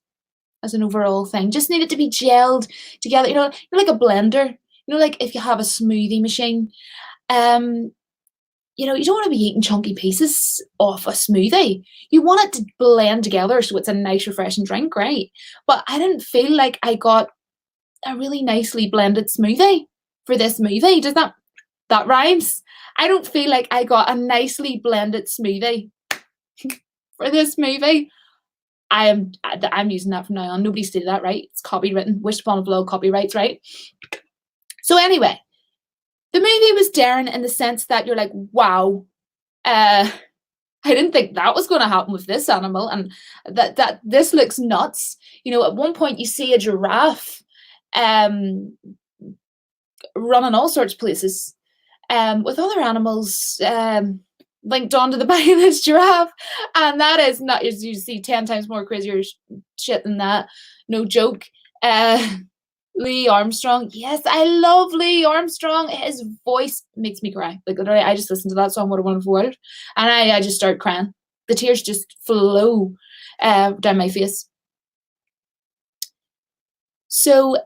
Speaker 1: as an overall thing. Just needed to be gelled together. Like a blender. Like if you have a smoothie machine, you don't want to be eating chunky pieces off a smoothie. You want it to blend together so it's a nice, refreshing drink, right? But I didn't feel like I got a really nicely blended smoothie for this movie. Does that rhymes? I don't feel like I got a nicely blended smoothie for this movie. I'm using that from now on. Nobody stated that, right? It's copywritten. Wished upon a vlog, copyrights, right? So anyway, the movie was daring in the sense that you're like, wow, I didn't think that was going to happen with this animal, and that this looks nuts. At one point you see a giraffe running all sorts of places with other animals linked onto the back of this giraffe, and that is not, as you see, 10 times more crazier shit than that. No joke. Lee Armstrong, yes, I love Lee Armstrong. His voice makes me cry. Like literally, I just listened to that song, What a Wonderful World, and I just start crying. The tears just flow down my face. So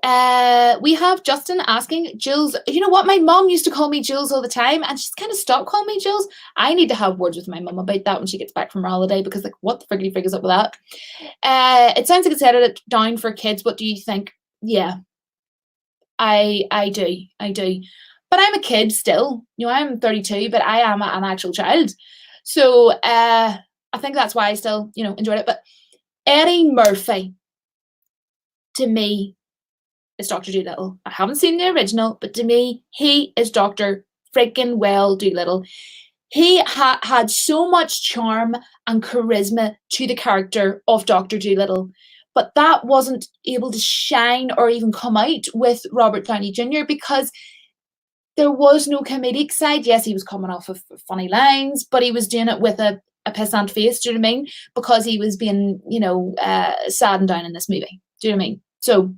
Speaker 1: we have Justin asking, Jules, you know what? My mom used to call me Jules all the time, and she's kind of stopped calling me Jules. I need to have words with my mum about that when she gets back from her holiday, because like, what the friggity frig is up with that? It sounds like it's edited down for kids. What do you think? Yeah, I do. but I'm a kid still. I'm 32, but I am an actual child. So I think that's why I still, enjoyed it. But Eddie Murphy, to me, is Dr. Dolittle. I haven't seen the original, but to me, he is Dr. freaking well Dolittle. He had so much charm and charisma to the character of Dr. Dolittle, but that wasn't able to shine or even come out with Robert Downey Jr. because there was no comedic side. Yes, he was coming off of funny lines, but he was doing it with a pissant face, do you know what I mean? Because he was being, sad and down in this movie. Do you know what I mean? So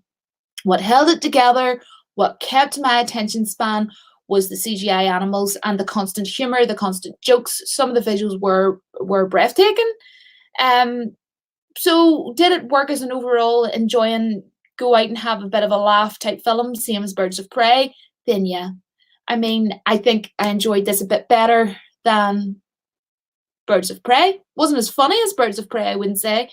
Speaker 1: what held it together, what kept my attention span was the CGI animals and the constant humor, the constant jokes. Some of the visuals were breathtaking. So did it work as an overall enjoying, go out and have a bit of a laugh type film, same as Birds of Prey? Then yeah. I mean, I think I enjoyed this a bit better than Birds of Prey. Wasn't as funny as Birds of Prey, I wouldn't say,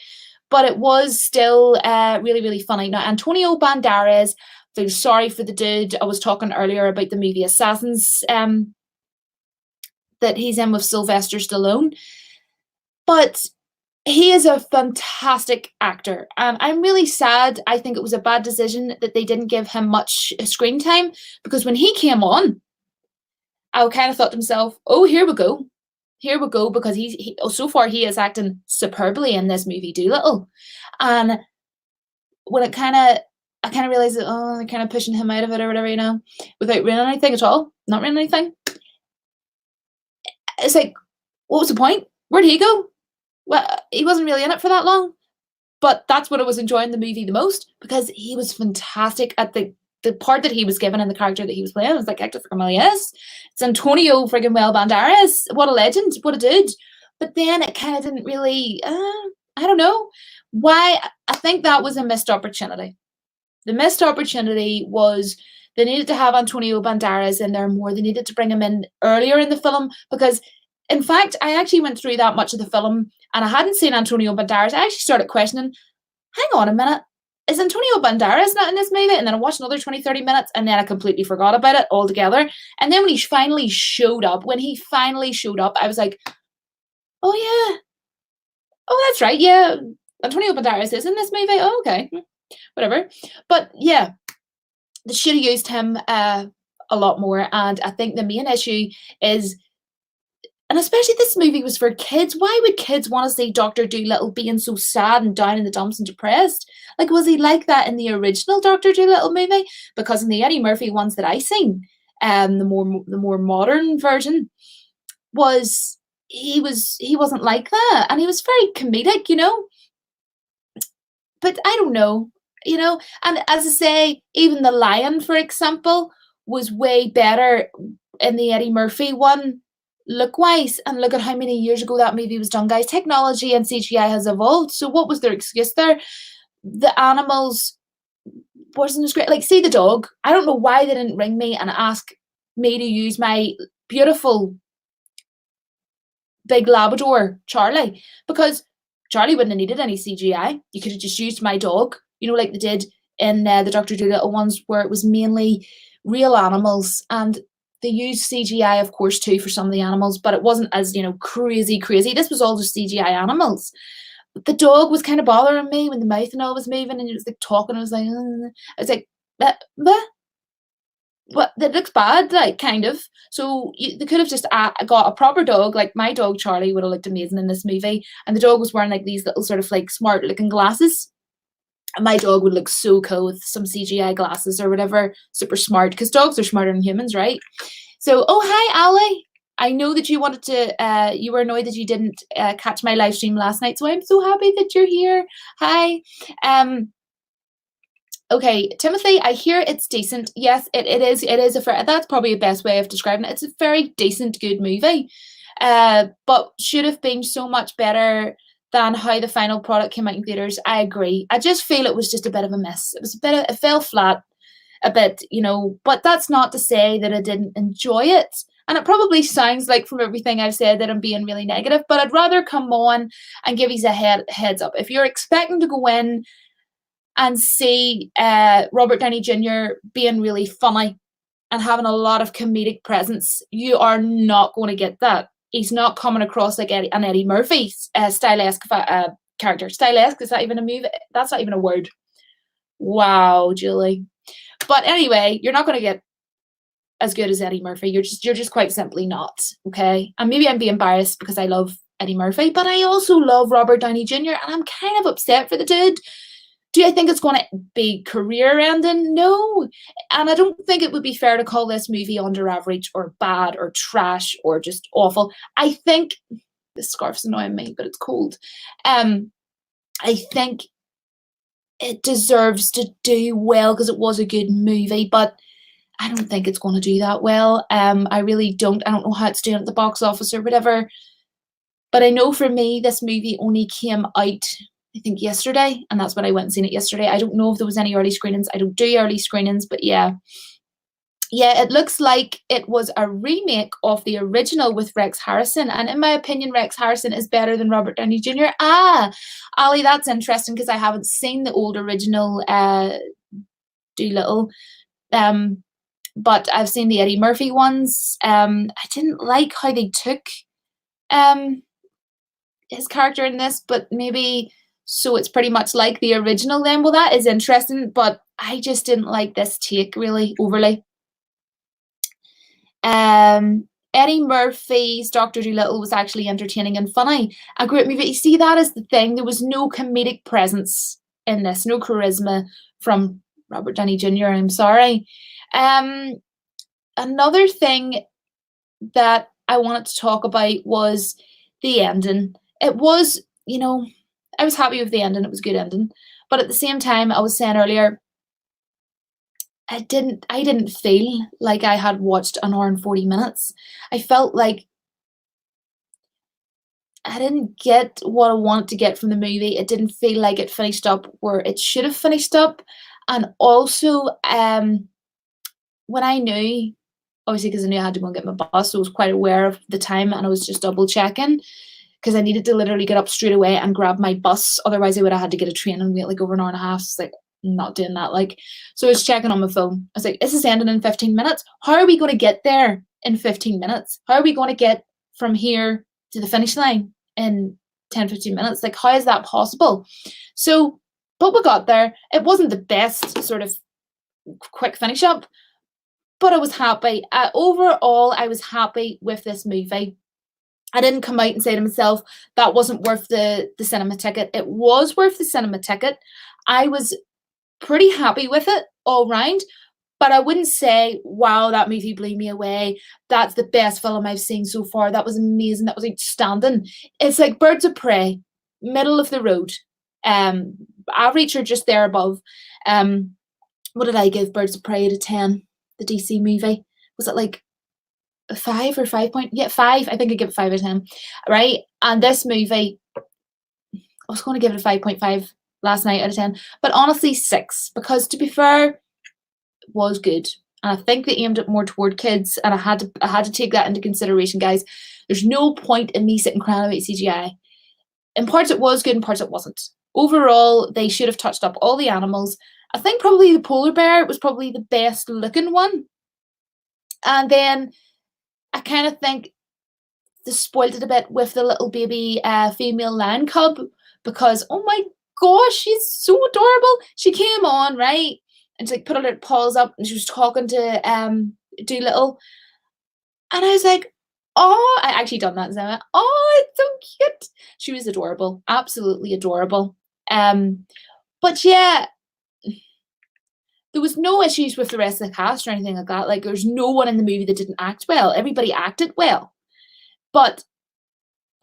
Speaker 1: but it was still really, really funny. Now, Antonio Banderas, feel sorry for the dude. I was talking earlier about the movie Assassins that he's in with Sylvester Stallone. But he is a fantastic actor, and I'm really sad. I think it was a bad decision that they didn't give him much screen time, because when he came on, I kind of thought to myself, oh, here we go. Here we go, because so far he is acting superbly in this movie, Dolittle. And when I kind of realized that, oh, they're kind of pushing him out of it or whatever, without ruining anything at all, not ruining anything. It's like, what was the point? Where'd he go? Well, he wasn't really in it for that long, but that's what I was enjoying the movie the most, because he was fantastic at the part that he was given and the character that he was playing. I was like, Hector freaking yes, it's Antonio friggin' well Banderas. What a legend, what a dude. But then it kind of didn't really, I don't know why. I think that was a missed opportunity. The missed opportunity was they needed to have Antonio Banderas in there more. They needed to bring him in earlier in the film, because in fact, I actually went through that much of the film and I hadn't seen Antonio Banderas. I actually started questioning, hang on a minute, is Antonio Banderas not in this movie? And then I watched another 20-30 minutes and then I completely forgot about it altogether. And then when he finally showed up, I was like, oh yeah, oh that's right, yeah, Antonio Banderas is in this movie. Oh, okay, whatever. But yeah, they should have used him a lot more. And I think the main issue is, and especially this movie was for kids. Why would kids want to see Dr. Dolittle being so sad and down in the dumps and depressed? Like, was he like that in the original Dr. Dolittle movie? Because in the Eddie Murphy ones that I seen, the more modern version, he wasn't like that, and he was very comedic, But I don't know, And as I say, even the lion, for example, was way better in the Eddie Murphy one, look-wise, and look at how many years ago that movie was done, guys. Technology and CGI has evolved, so what was their excuse there? The animals wasn't as great. Like, see the dog. I don't know why they didn't ring me and ask me to use my beautiful big Labrador, Charlie, because Charlie wouldn't have needed any CGI. You could have just used my dog, like they did in the Dr. Dolittle ones, where it was mainly real animals, and they used CGI, of course, too, for some of the animals, but it wasn't as, crazy. This was all just CGI animals. But the dog was kind of bothering me when the mouth and all was moving, and it was like talking. I was like, but that looks bad, like, kind of. So they could have just got a proper dog. Like, my dog Charlie would have looked amazing in this movie, and the dog was wearing like these little sort of like smart looking glasses. And my dog would look so cool with some CGI glasses or whatever, super smart, because dogs are smarter than humans, right? So, oh, hi, Ali. I know that you wanted to, you were annoyed that you didn't catch my live stream last night, so I'm so happy that you're here. Hi. Okay, Timothy, I hear it's decent. Yes, it is. It is that's probably the best way of describing it. It's a very decent, good movie, but should have been so much better than how the final product came out in theaters. I agree. I just feel it was just a bit of a miss. It fell flat a bit, but that's not to say that I didn't enjoy it. And it probably sounds like, from everything I've said, that I'm being really negative, but I'd rather come on and give you a heads up. If you're expecting to go in and see Robert Downey Jr. being really funny and having a lot of comedic presence, you are not going to get that. He's not coming across like an Eddie Murphy stylesque character. Stylesque, is that even a movie? That's not even a word. Wow, Julie. But anyway, you're not going to get as good as Eddie Murphy. You're just quite simply not. Okay, and maybe I'm being biased because I love Eddie Murphy, but I also love Robert Downey Jr. and I'm kind of upset for the dude. Do I think it's going to be career ending? No. And I don't think it would be fair to call this movie under average or bad or trash or just awful. I think this scarf's annoying me, but it's cold. I think it deserves to do well because it was a good movie, but I don't think it's going to do that well. I really don't. I don't know how it's doing at the box office or whatever. But I know for me, this movie only came out, I think, yesterday, and that's when I went and seen it yesterday. I don't know if there was any early screenings. I don't do early screenings, but yeah. Yeah, it looks like it was a remake of the original with Rex Harrison, and in my opinion, Rex Harrison is better than Robert Downey Jr. Ali, that's interesting because I haven't seen the old original Dolittle, but I've seen the Eddie Murphy ones. I didn't like how they took his character in this, but maybe so it's pretty much like the original then. Well, that is interesting, but I just didn't like this take really overly. Eddie Murphy's Dr. Dolittle was actually entertaining and funny. A great movie. You see, that is the thing. There was no comedic presence in this, no charisma from Robert Downey Jr. I'm sorry. Another thing that I wanted to talk about was the ending. It was, I was happy with the ending. It was a good ending. But at the same time, I was saying earlier, I didn't feel like I had watched an hour and 40 minutes. I felt like I didn't get what I wanted to get from the movie. It didn't feel like it finished up where it should have finished up. And also, when I knew, obviously because I knew I had to go and get my bus, so I was quite aware of the time and I was just double checking because I needed to literally get up straight away and grab my bus. Otherwise, I would have had to get a train and wait like over an hour and a half. It's like, I'm not doing that. So I was checking on my phone. I was like, is this ending in 15 minutes? How are we going to get there in 15 minutes? How are we going to get from here to the finish line in 10, 15 minutes? Like, how is that possible? So, but we got there. It wasn't the best sort of quick finish up, but I was happy. Overall, I was happy with this movie. I didn't come out and say to myself, that wasn't worth the cinema ticket. It was worth the cinema ticket. I was pretty happy with it all round, but I wouldn't say, wow, that movie blew me away. That's the best film I've seen so far. That was amazing. That was outstanding. It's like Birds of Prey, middle of the road. Average or just there above. What did I give Birds of Prey out of 10? The DC movie? Was it like a 5 or 5 point? Yeah, 5. I think I give it 5 out of 10. Right? And this movie, I was going to give it a 5.5 last night out of 10, but honestly 6, because to be fair, it was good. And I think they aimed it more toward kids, and I had to take that into consideration, guys. There's no point in me sitting crying about CGI. In parts it was good, in parts it wasn't. Overall, they should have touched up all the animals. I think probably the polar bear was probably the best looking one. And then I kind of think they spoiled it a bit with the little baby female lion cub, because, oh my gosh, she's so adorable. She came on, right? And she put her little paws up and she was talking to Dolittle. And I was like, oh, I actually done that. And I went, oh, it's so cute. She was adorable. Absolutely adorable. But yeah, there was no issues with the rest of the cast or anything like that. Like, there's no one in the movie that didn't act well. Everybody acted well.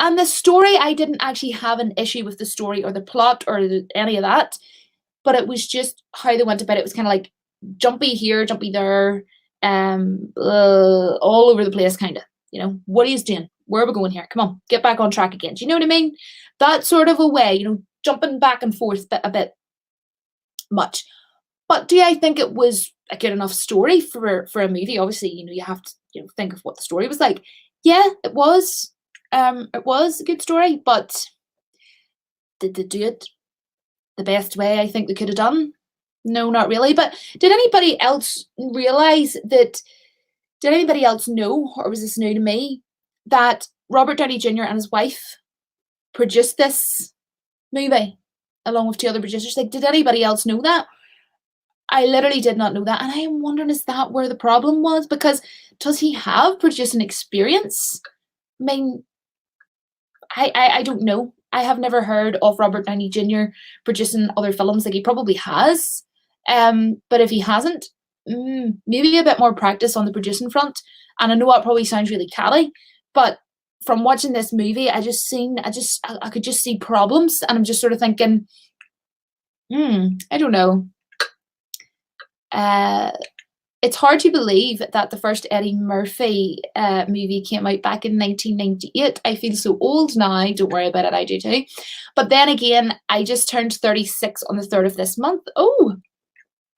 Speaker 1: And the story, I didn't actually have an issue with the story or the plot or any of that. But it was just how they went about it. It was kind of like jumpy here, jumpy there, all over the place, kind of. What are you doing? Where are we going here? Come on, get back on track again. Do you know what I mean? That sort of a way, jumping back and forth a bit much. But do I think it was a good enough story for a movie? Obviously, you have to think of what the story was like. Yeah, it was. It was a good story, but did they do it the best way I think they could have done? No, not really. But did anybody else realize that Did anybody else know, or was this new to me, that Robert Downey Jr. and his wife produced this movie along with two other producers? Like, did anybody else know that? I literally did not know that, and I am wondering, is that where the problem was? Because does he have producing experience? I mean, I don't know. I have never heard of Robert Downey Jr. producing other films. Like, he probably has, but if he hasn't, maybe a bit more practice on the producing front. And I know that probably sounds really catty, but from watching this movie, I could just see problems, and I'm just sort of thinking, I don't know. Uh, it's hard to believe that the first Eddie Murphy movie came out back in 1998. I feel so old now. Don't worry about it, I do too. But then again, I just turned 36 on the 3rd of this month. Oh,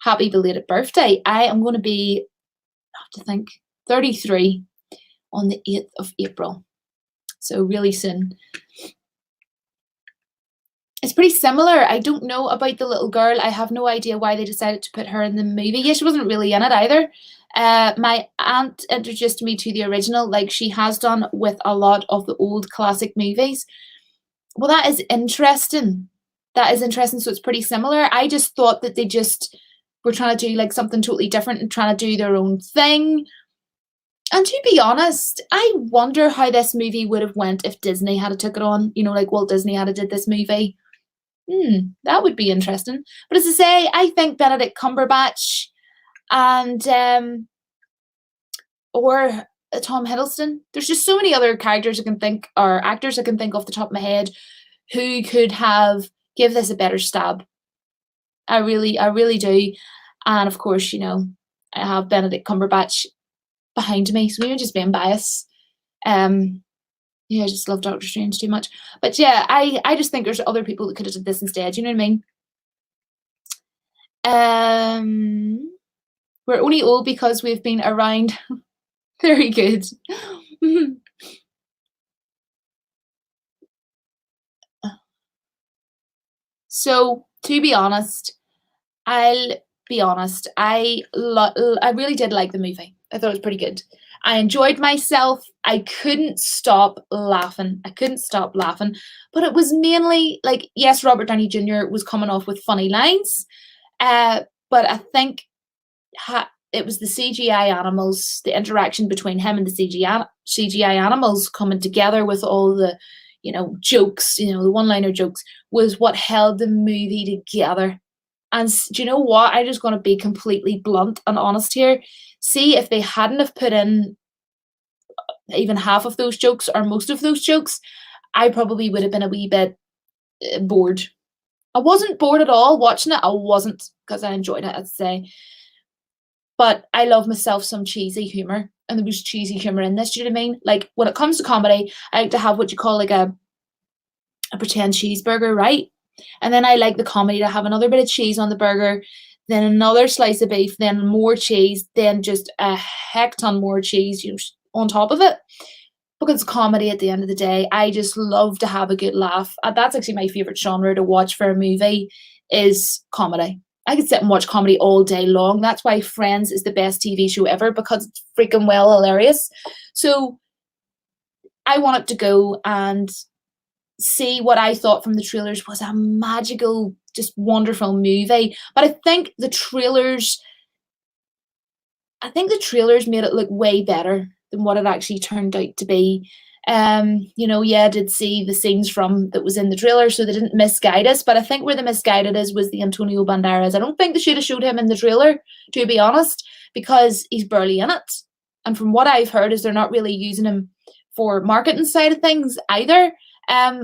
Speaker 1: happy belated birthday. I am going to be, I have to think, 33 on the 8th of April. So really soon. It's pretty similar. I don't know about the little girl. I have no idea why they decided to put her in the movie. Yeah, she wasn't really in it either. My aunt introduced me to the original, like she has done with a lot of the old classic movies. Well, that is interesting. That is interesting. So it's pretty similar. I just thought that they just were trying to do like something totally different and trying to do their own thing. And to be honest, I wonder how this movie would have went if Disney had took it on. You know, like Walt Disney had did this movie. That would be interesting. But as I say, I think Benedict Cumberbatch and or Tom Hiddleston. There's just so many other characters I can think, or actors I can think off the top of my head, who could have give this a better stab. I really do. And of course, you know, I have Benedict Cumberbatch behind me, so maybe just being biased. Yeah, I just love Doctor Strange too much. But yeah, I just think there's other people that could have done this instead. You know what I mean? We're only old because we've been around. Very good. So to be honest, I'll be honest. I really did like the movie. I thought it was pretty good. I enjoyed myself. I couldn't stop laughing. I couldn't stop laughing. But it was mainly like, yes, Robert Downey Jr. was coming off with funny lines. But I think it was the CGI animals, the interaction between him and the CGI animals coming together with all the, you know, jokes, you know, the one-liner jokes was what held the movie together. And do you know what? I'm just going to be completely blunt and honest here. See, if they hadn't have put in even half of those jokes or most of those jokes, I probably would have been a wee bit bored. I wasn't bored at all watching it. I wasn't, because I enjoyed it, I'd say. But I love myself some cheesy humour. And there was cheesy humour in this, do you know what I mean? Like, when it comes to comedy, I like to have what you call like a pretend cheeseburger, right? And then I like the comedy to have another bit of cheese on the burger, then another slice of beef, then more cheese, then just a heck ton more cheese, you know, on top of it. Because comedy at the end of the day, I just love to have a good laugh. That's actually my favourite genre to watch for a movie is comedy. I could sit and watch comedy all day long. That's why Friends is the best TV show ever, because it's freaking well hilarious. So I wanted to go and see what I thought from the trailers was a magical, just wonderful movie. But I think the trailers made it look way better than what it actually turned out to be. You know, yeah, I did see the scenes from that was in the trailer, so they didn't misguide us. But I think where they misguided us was the Antonio Banderas. I don't think they should have showed him in the trailer, to be honest, because he's barely in it. And from what I've heard, is they're not really using him for marketing side of things either.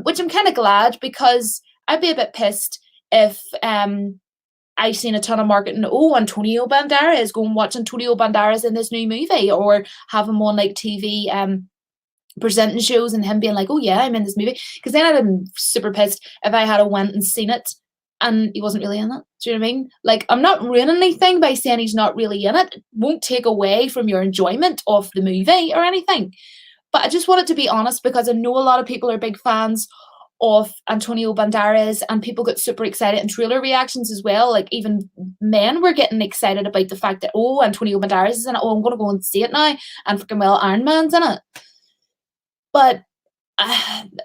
Speaker 1: Which I'm kind of glad, because I'd be a bit pissed if I've seen a ton of marketing. Oh, Antonio Banderas, go and watch Antonio Banderas in this new movie, or have him on like TV presenting shows and him being like, oh yeah, I'm in this movie. Because then I'd have been super pissed if I had went and seen it and he wasn't really in it. Do you know what I mean? Like, I'm not ruining anything by saying he's not really in it. It won't take away from your enjoyment of the movie or anything. But I just wanted to be honest, because I know a lot of people are big fans of Antonio Banderas, and people got super excited, and trailer reactions as well. Like even men were getting excited about the fact that, oh, Antonio Banderas is in it. Oh, I'm gonna go and see it now, and freaking well, Iron Man's in it. But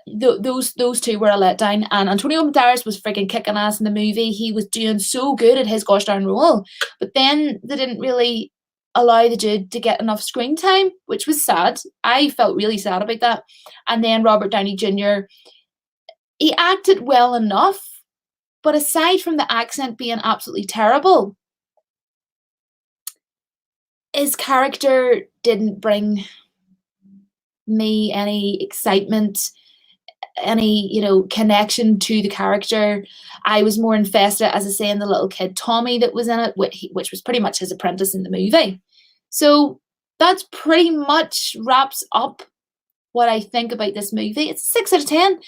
Speaker 1: those two were a letdown, and Antonio Banderas was freaking kicking ass in the movie. He was doing so good at his gosh darn role, but then they didn't really allow the dude to get enough screen time, which was sad. I felt really sad about that. And then Robert Downey Jr., he acted well enough, but aside from the accent being absolutely terrible, his character didn't bring me any excitement, any, connection to the character. I was more invested, as I say, in the little kid Tommy that was in it, which was pretty much his apprentice in the movie. So that's pretty much wraps up what I think about this movie. It's 6 out of 10.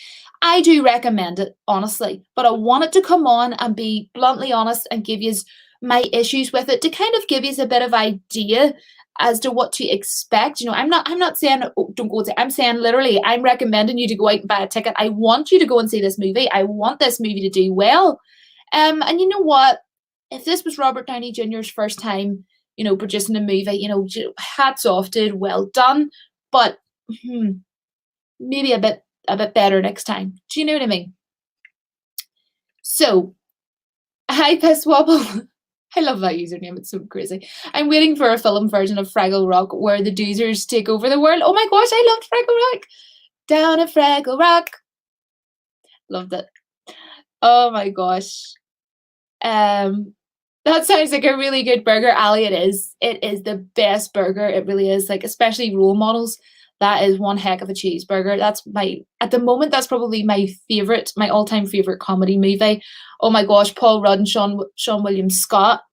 Speaker 1: I do recommend it, honestly, but I want it to come on and be bluntly honest and give you my issues with it, to kind of give you a bit of idea as to what to expect. I'm not saying, oh, don't go to, I'm saying literally, I'm recommending you to go out and buy a ticket. I want you to go and see this movie. I want this movie to do well. And you know what? If this was Robert Downey Jr.'s first time, producing a movie, hats off, dude, well done. But maybe a bit better next time. Do you know what I mean? So, hi, Piss Wobble. I love that username. It's so crazy. I'm waiting for a film version of Fraggle Rock where the Doozers take over the world. Oh my gosh, I loved Fraggle Rock. Down at Fraggle Rock. Loved it. Oh my gosh. That sounds like a really good burger. Ali, it is. It is the best burger. It really is. Like, especially role models. That is one heck of a cheeseburger. At the moment, that's probably my all-time favorite comedy movie. Oh my gosh, Paul Rudd and Sean William Scott.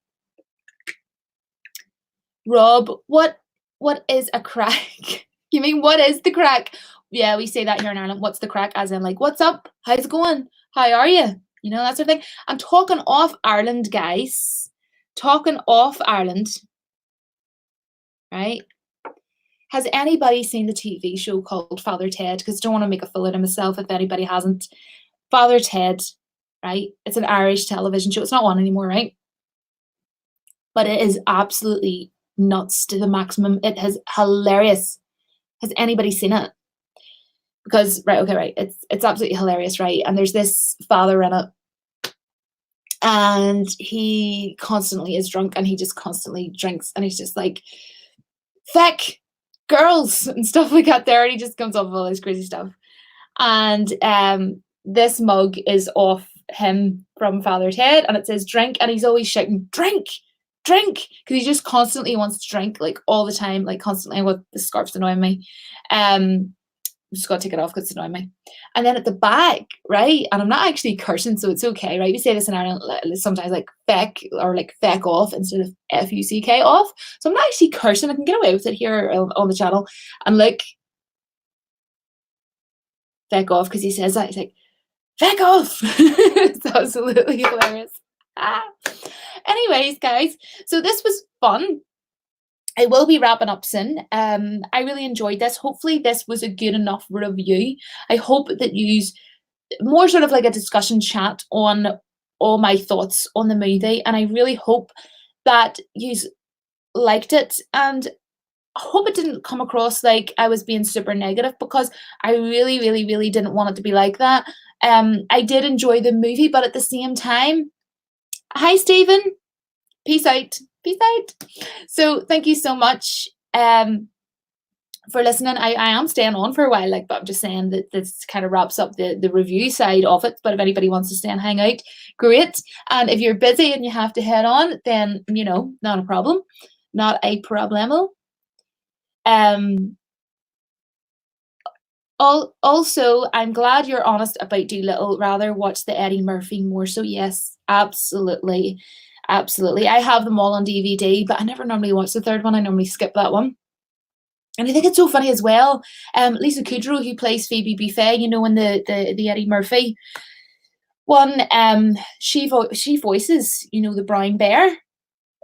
Speaker 1: Rob, what is a crack? You mean, what is the crack? Yeah, we say that here in Ireland. What's the crack? As in, like, what's up? How's it going? How are you? That sort of thing. I'm talking off Ireland, guys. Talking off Ireland. Right? Has anybody seen the TV show called Father Ted? Because I don't want to make a fool out of myself if anybody hasn't. Father Ted, right? It's an Irish television show. It's not on anymore, right? But it is absolutely nuts to the maximum. It is hilarious. Has anybody seen it? Because, right. It's absolutely hilarious, right? And there's this father in it. And he constantly is drunk, and he just constantly drinks. And he's just like, feck! Girls and stuff like that there, and he just comes up with all this crazy stuff. And this mug is off him from Father Ted, and it says drink, and he's always shouting drink, because he just constantly wants to drink, like all the time, like constantly. Well, the scarf's annoying me. I'm just gotta take it off because it's annoying me. And then at the back, right, and I'm not actually cursing, so it's okay, right? We say this in Ireland sometimes, like feck, or like feck off instead of F-U-C-K off. So I'm not actually cursing. I can get away with it here on the channel. And look, feck off, because he says that. He's like, feck off. It's absolutely hilarious. Anyways, guys, so this was fun. I will be wrapping up soon. I really enjoyed this. Hopefully this was a good enough review. I hope that you more sort of like a discussion chat on all my thoughts on the movie, and I really hope that you liked it, and I hope it didn't come across like I was being super negative, because I really, really, really didn't want it to be like that. I did enjoy the movie, but at the same time, hi Stephen, peace out. Peace out. So thank you so much for listening. I am staying on for a while, but I'm just saying that this kind of wraps up the review side of it. But if anybody wants to stay and hang out, great. And if you're busy and you have to head on, then, not a problem. Not a problemo. Also, I'm glad you're honest about Dolittle. Rather watch the Eddie Murphy more. So yes, absolutely. Absolutely. I have them all on DVD, but I never normally watch the third one. I normally skip that one. And I think it's so funny as well. Lisa Kudrow, who plays Phoebe Buffay, in the Eddie Murphy one, she voices, the brown bear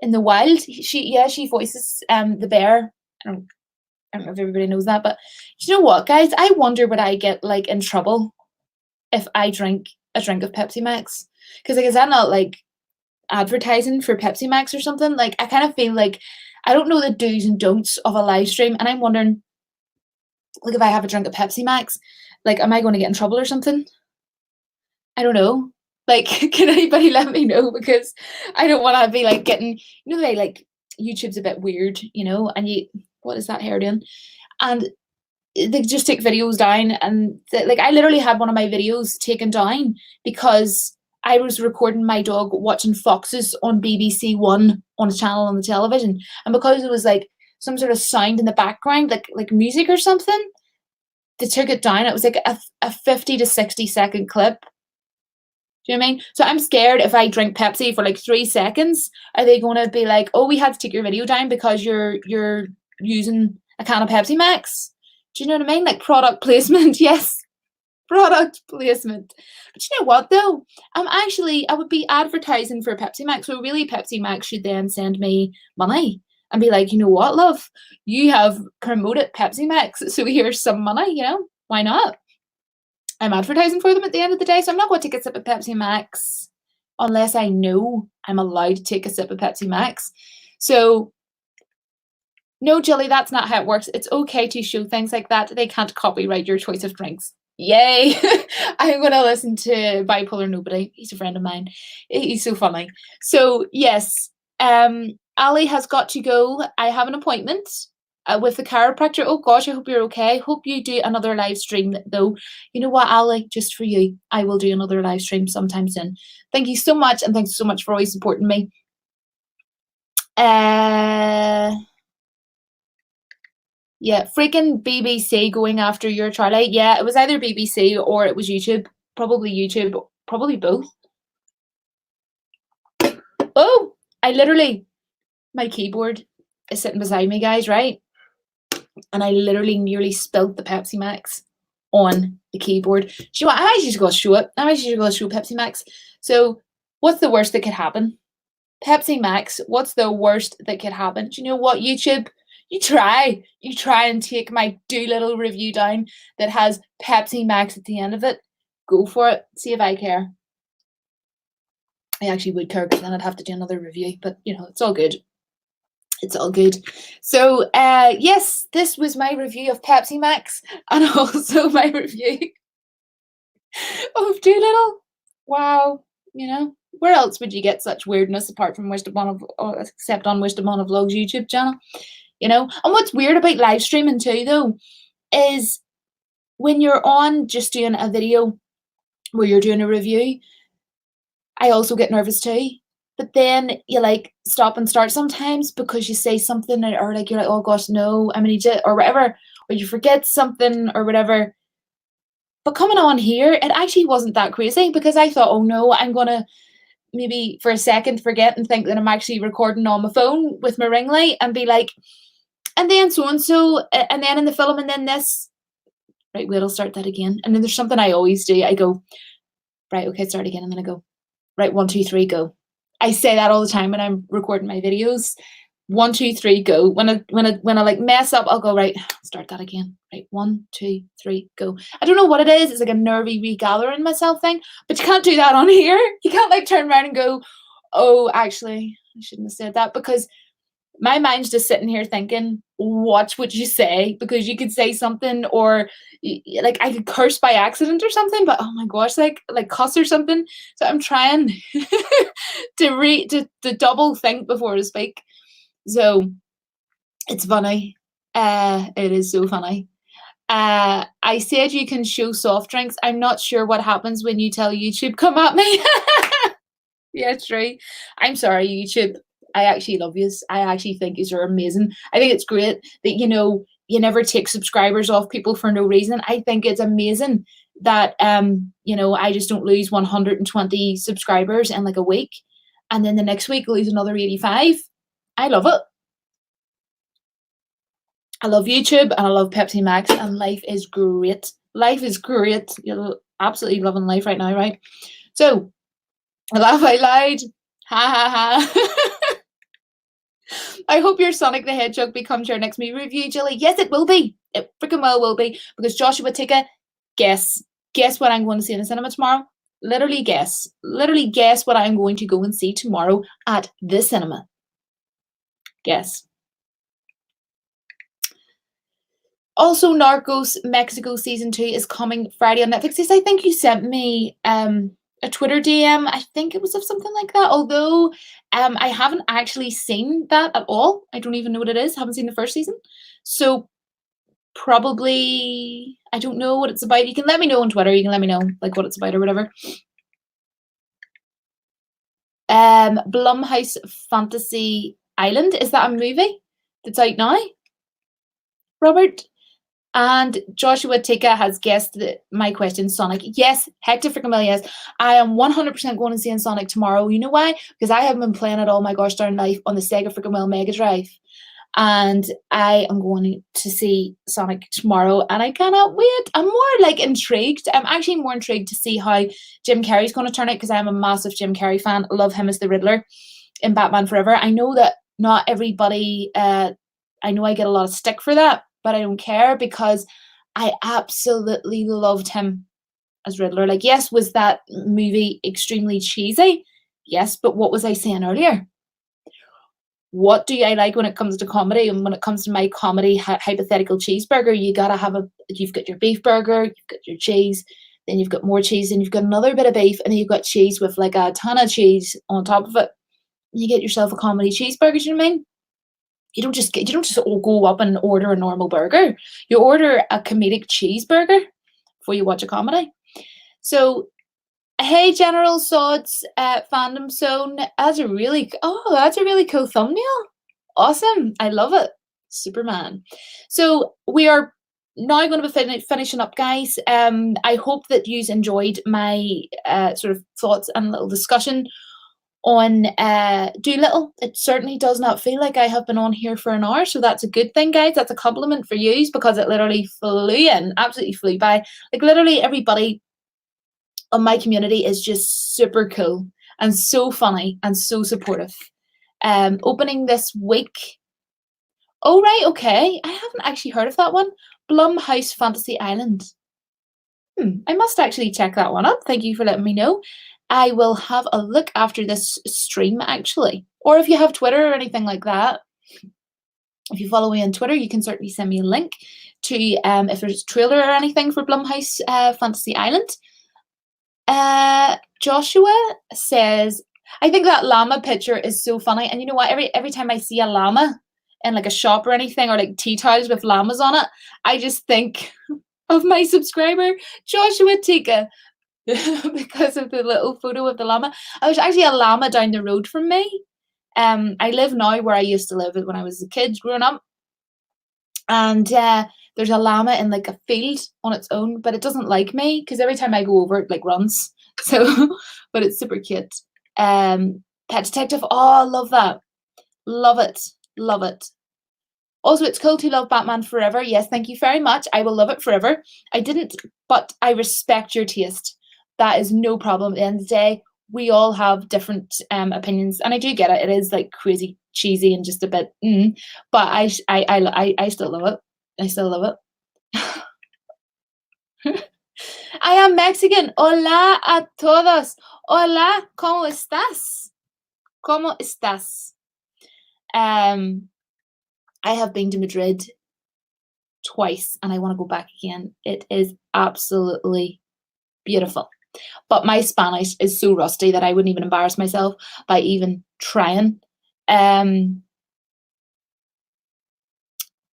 Speaker 1: in the wild. She voices the bear. I don't know if everybody knows that, but you know what, guys? I wonder would I get in trouble if I drink a drink of Pepsi Max? Because like, is that not like advertising for Pepsi Max or something? Like, I kind of feel like I don't know the do's and don'ts of a live stream, and I'm wondering, like, if I have a drink of Pepsi Max, like, am I going to get in trouble or something? I don't know. Like, can anybody let me know? Because I don't want to be like getting, the way like YouTube's a bit weird, and what is that hair doing? And they just take videos down, and like I literally had one of my videos taken down because I was recording my dog watching foxes on BBC One on a channel on the television, and because it was like some sort of sound in the background, like music or something, they took it down. It was like a 50 to 60-second clip. Do you know what I mean? So I'm scared if I drink Pepsi for like 3 seconds, are they going to be like, "Oh, we had to take your video down because you're using a can of Pepsi Max"? Do you know what I mean? Like product placement, yes, product placement. But you know what though? I would be advertising for Pepsi Max. So really, Pepsi Max should then send me money and be like, you know what, love, you have promoted Pepsi Max, so here's some money. Why not? I'm advertising for them at the end of the day, so I'm not going to take a sip of Pepsi Max unless I know I'm allowed to take a sip of Pepsi Max. So, no, Jilly, that's not how it works. It's okay to show things like that. They can't copyright your choice of drinks. Yay! I'm going to listen to Bipolar Nobody. He's a friend of mine. He's so funny. So, yes, Ali has got to go. I have an appointment with the chiropractor. Oh gosh, I hope you're okay. Hope you do another live stream though. You know what, Ali? Just for you, I will do another live stream sometime soon. Thank you so much, and thanks so much for always supporting me. Yeah, freaking BBC going after your Charlie. Yeah, it was either BBC or it was YouTube. Probably YouTube. Probably both. Oh, my keyboard is sitting beside me, guys, right? And I literally nearly spilled the Pepsi Max on the keyboard. Do you know what? I might just go show it. I might just go show Pepsi Max. So, what's the worst that could happen? Pepsi Max, what's the worst that could happen? Do you know what, YouTube? You try and take my Dolittle review down that has Pepsi Max at the end of it. Go for it. See if I care. I actually would care because then I'd have to do another review, but it's all good. It's all good. So, yes, this was my review of Pepsi Max and also my review of Dolittle. Wow. Where else would you get such weirdness apart from except on Wisdom on a Vlogs YouTube channel? And what's weird about live streaming too, though, is when you're on just doing a video where you're doing a review, I also get nervous too. But then you like stop and start sometimes because you say something or like you're like, oh gosh, no, I'm an idiot or whatever, or you forget something or whatever. But coming on here, it actually wasn't that crazy because I thought, oh no, I'm gonna maybe for a second forget and think that I'm actually recording on my phone with my ring light and be like, and then so and so, and then in the film, and then this. Right, wait, I'll start that again. And then there's something I always do. I go, right, okay, start again, and then I go, right, 1, 2, 3, go. I say that all the time when I'm recording my videos. 1, 2, 3, go. When I like mess up, I'll go, right, start that again. Right, 1, 2, 3, go. I don't know what it is. It's like a nervy regathering myself thing, but you can't do that on here. You can't like turn around and go, oh, actually, I shouldn't have said that, because my mind's just sitting here thinking, watch what you say, because you could say something or like I could curse by accident or something, but oh my gosh, like cuss or something. So I'm trying to double think before I speak. So it's funny. It is so funny. I said you can show soft drinks. I'm not sure what happens when you tell YouTube come at me. Yeah, true. I'm sorry, YouTube. I actually love yous. I actually think yous are amazing. I think it's great that, you never take subscribers off people for no reason. I think it's amazing that, I just don't lose 120 subscribers in like a week. And then the next week lose another 85. I love it. I love YouTube and I love Pepsi Max and life is great. Life is great. You're absolutely loving life right now, right? So, I laugh out loud. Ha ha ha. I hope your Sonic the Hedgehog becomes your next movie review, Jilly. Yes, it will be. It freaking well will be. Because Joshua, take a guess. guess what I'm going to see in the cinema tomorrow? Literally guess. Literally guess what I'm going to go and see tomorrow at the cinema. Guess. Also, Narcos Mexico season 2 is coming Friday on Netflix. Yes, I think you sent me a Twitter DM. I think it was of something like that. Although I haven't actually seen that at all. I don't even know what it is. Haven't seen the first season. So probably I don't know what it's about. You can let me know on Twitter. You can let me know like what it's about or whatever. Blumhouse Fantasy Island. Is that a movie that's out now? Robert? And Joshua Tika has guessed my question, Sonic. Yes, Hector freaking well, yes. I am 100% going to see Sonic tomorrow. You know why? Because I haven't been playing it all my gosh darn life on the Sega freaking well Mega Drive. And I am going to see Sonic tomorrow, and I cannot wait. I'm more like intrigued. I'm actually more intrigued to see how Jim Carrey's going to turn out, because I'm a massive Jim Carrey fan. I love him as the Riddler in Batman Forever. I know that not everybody, I know I get a lot of stick for that, but I don't care, because I absolutely loved him as Riddler. Like, yes, was that movie extremely cheesy? Yes, but what was I saying earlier? What do I like when it comes to comedy? And when it comes to my comedy hypothetical cheeseburger, you've got your beef burger, you've got your cheese, then you've got more cheese, and you've got another bit of beef, and then you've got cheese with like a ton of cheese on top of it. You get yourself a comedy cheeseburger. Do you know what I mean? You don't just go up and order a normal burger. You order a comedic cheeseburger before you watch a comedy. So, hey, General Sods Fandom Zone. That's a really cool thumbnail. Awesome. I love it. Superman. So we are now going to be finishing up, guys. I hope that you enjoyed my sort of thoughts and little discussion on Dolittle. It certainly does not feel like I have been on here for an hour, so that's a good thing, guys. That's a compliment for you, because it literally flew in, absolutely flew by. Like, literally everybody on my community is just super cool and so funny and so supportive. Opening this week. Oh, right, okay. I haven't actually heard of that one. Blumhouse Fantasy Island. I must actually check that one up. Thank you for letting me know. I will have a look after this stream, actually. Or if you have Twitter or anything like that, if you follow me on Twitter, you can certainly send me a link to if there's a trailer or anything for Blumhouse Fantasy Island. Joshua says, I think that llama picture is so funny. And you know what? Every time I see a llama in like a shop or anything, or like tea towels with llamas on it, I just think of my subscriber, Joshua Tika, because of the little photo of the llama. There's actually a llama down the road from me. I live now where I used to live when I was a kid growing up. And there's a llama in like a field on its own, but it doesn't like me, because every time I go over it like runs. So, but it's super cute. Pet Detective. Oh, love that. Love it. Love it. Also, it's cool to love Batman Forever. Yes, thank you very much. I will love it forever. I didn't, but I respect your taste. That is no problem. At the end of the day, we all have different opinions, and I do get it. It is like crazy cheesy and just a bit, but I still love it. I still love it. I am Mexican. Hola a todos. Hola, ¿cómo estás? ¿Cómo estás? I have been to Madrid twice, and I want to go back again. It is absolutely beautiful. But my Spanish is so rusty that I wouldn't even embarrass myself by even trying. Who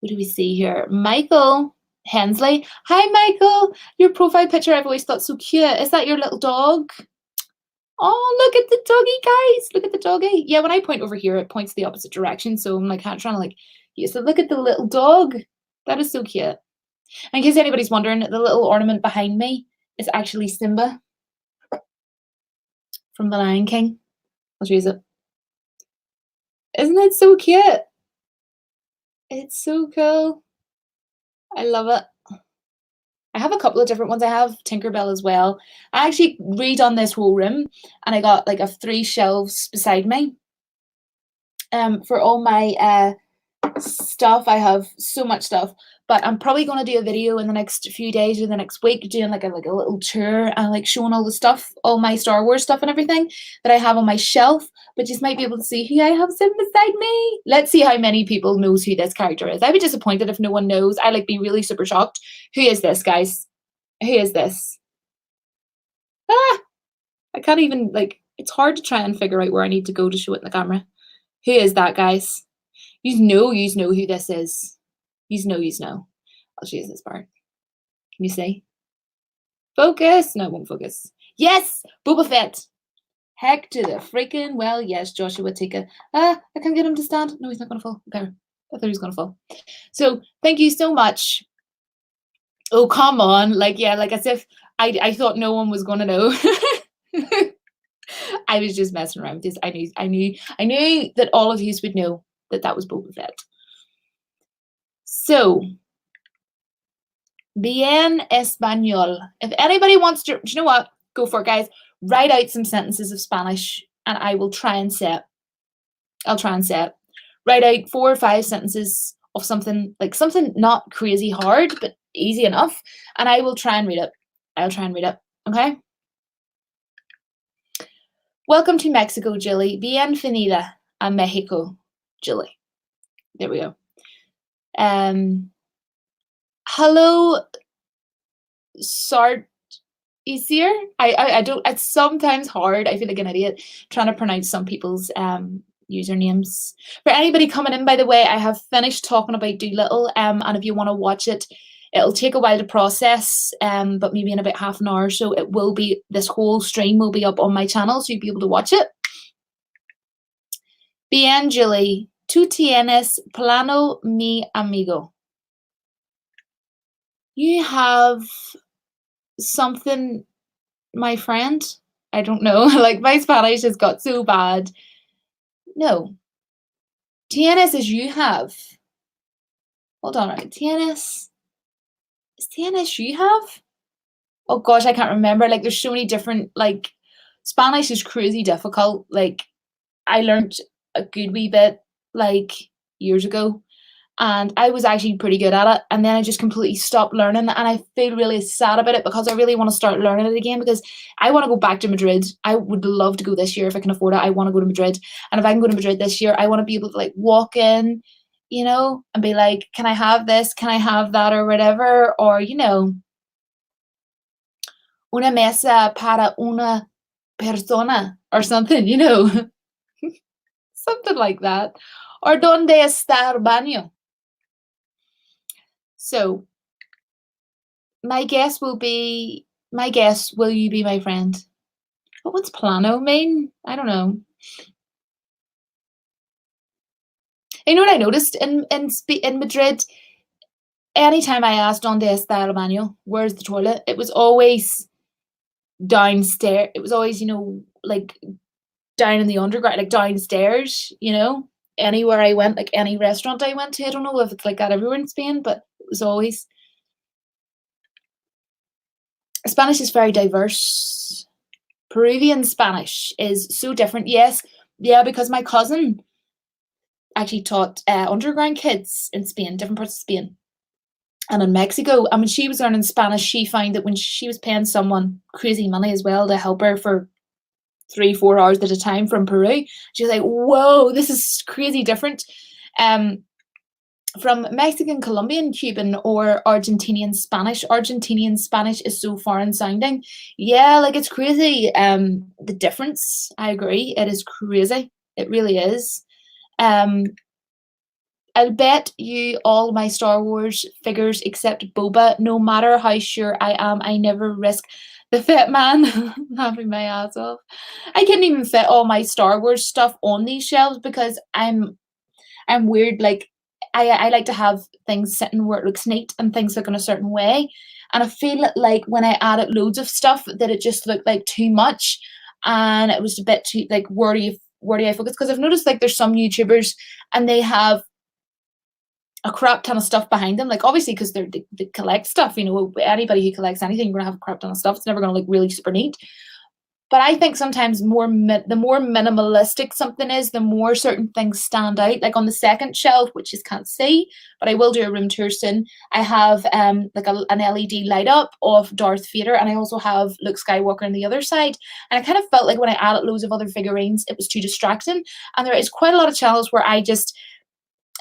Speaker 1: do we see here? Michael Hensley. Hi, Michael. Your profile picture I've always thought so cute. Is that your little dog? Oh, look at the doggy, guys. Look at the doggy. Yeah, when I point over here, it points the opposite direction. So I'm like trying to like, yeah, so look at the little dog. That is so cute. In case anybody's wondering, the little ornament behind me is actually Simba from The Lion King. I'll use it. Isn't it so cute? It's so cool. I love it. I have a couple of different ones. I have Tinkerbell as well. I actually redone this whole room, and I got like 3 shelves beside me. For all my stuff. I have so much stuff. But I'm probably going to do a video in the next few days or the next week doing like a little tour and like showing all the stuff, all my Star Wars stuff and everything that I have on my shelf. But you might be able to see who I have sitting beside me. Let's see how many people knows who this character is. I'd be disappointed if no one knows. I like be really super shocked. Who is this, guys? Who is this? Ah, I can't even like. It's hard to try and figure out where I need to go to show it in the camera. Who is that, guys? You know who this is. You know. I'll show you this part. Can you see? Focus. No, it won't focus. Yes, Boba Fett. Heck to the freaking well, yes, Joshua Tika. I can't get him to stand. No, he's not going to fall. Okay, I thought he was going to fall. So thank you so much. Oh, come on. Like, yeah, like as if I thought no one was going to know. I was just messing around with this. I knew that all of you would know that was Boba Fett. So, bien español. If anybody wants to, do you know what? Go for it, guys. Write out some sentences of Spanish, and I will try and say it. I'll try and say it. Write out 4 or 5 sentences of something not crazy hard, but easy enough, and I will try and read it. I'll try and read it. Okay. Welcome to Mexico, Julie. Bienvenida a Mexico, Julie. There we go. Hello, Sart. Easier. I don't. It's sometimes hard. I feel like an idiot trying to pronounce some people's usernames. For anybody coming in, by the way, I have finished talking about Dolittle. And if you want to watch it, it'll take a while to process. But maybe in about half an hour or so, it will be. This whole stream will be up on my channel, so you'll be able to watch it. Bien, Julie. Tú tienes plano, mi amigo. You have something, my friend. I don't know. Like my Spanish has got so bad. No. Tienes is you have. Hold on, right? Tienes. Is tienes you have? Oh gosh, I can't remember. Like there's so many different, like Spanish is crazy difficult. Like I learned a good wee bit like years ago. And I was actually pretty good at it. And then I just completely stopped learning. And I feel really sad about it because I really want to start learning it again because I want to go back to Madrid. I would love to go this year if I can afford it. I want to go to Madrid. And if I can go to Madrid this year, I want to be able to like walk in, you know, and be like, can I have this? Can I have that or whatever? Or, you know, una mesa para una persona or something, you know, something like that. Or donde está el baño? So, my guess, will you be my friend? What's plano mean? I don't know. You know what I noticed in Madrid? Anytime I asked donde está el baño, where's the toilet? It was always downstairs. It was always, you know, like down in the underground, like downstairs, you know? Anywhere I went, like any restaurant I went to, I don't know if it's like that everywhere in Spain, but it was always. Spanish is very diverse. Peruvian Spanish is so different. Yes, yeah, because my cousin actually taught underground kids in Spain, different parts of Spain. And in Mexico, and when she was learning Spanish, she found that when she was paying someone crazy money as well to help her for 3-4 hours at a time from Peru, she was like, whoa, this is crazy different. From Mexican, Colombian, Cuban, or Argentinian Spanish. Argentinian Spanish is so foreign sounding. Yeah, like it's crazy. The difference, I agree. It is crazy. It really is. I'll bet you all my Star Wars figures except Boba, no matter how sure I am, I never risk the fit man laughing my ass off. I couldn't even fit all my Star Wars stuff on these shelves because I'm weird. Like I like to have things sitting where it looks neat and things look in a certain way. And I feel like when I added loads of stuff that it just looked like too much and it was a bit too like where do I focus? Because I've noticed like there's some YouTubers and they have a crap ton of stuff behind them, like obviously because they collect stuff, you know, anybody who collects anything, you're gonna have a crap ton of stuff. It's never gonna look really super neat. But I think sometimes the more minimalistic something is, the more certain things stand out. Like on the second shelf, which you can't see, but I will do a room tour soon. I have like an LED light up of Darth Vader, and I also have Luke Skywalker on the other side. And I kind of felt like when I added loads of other figurines, it was too distracting. And there is quite a lot of channels where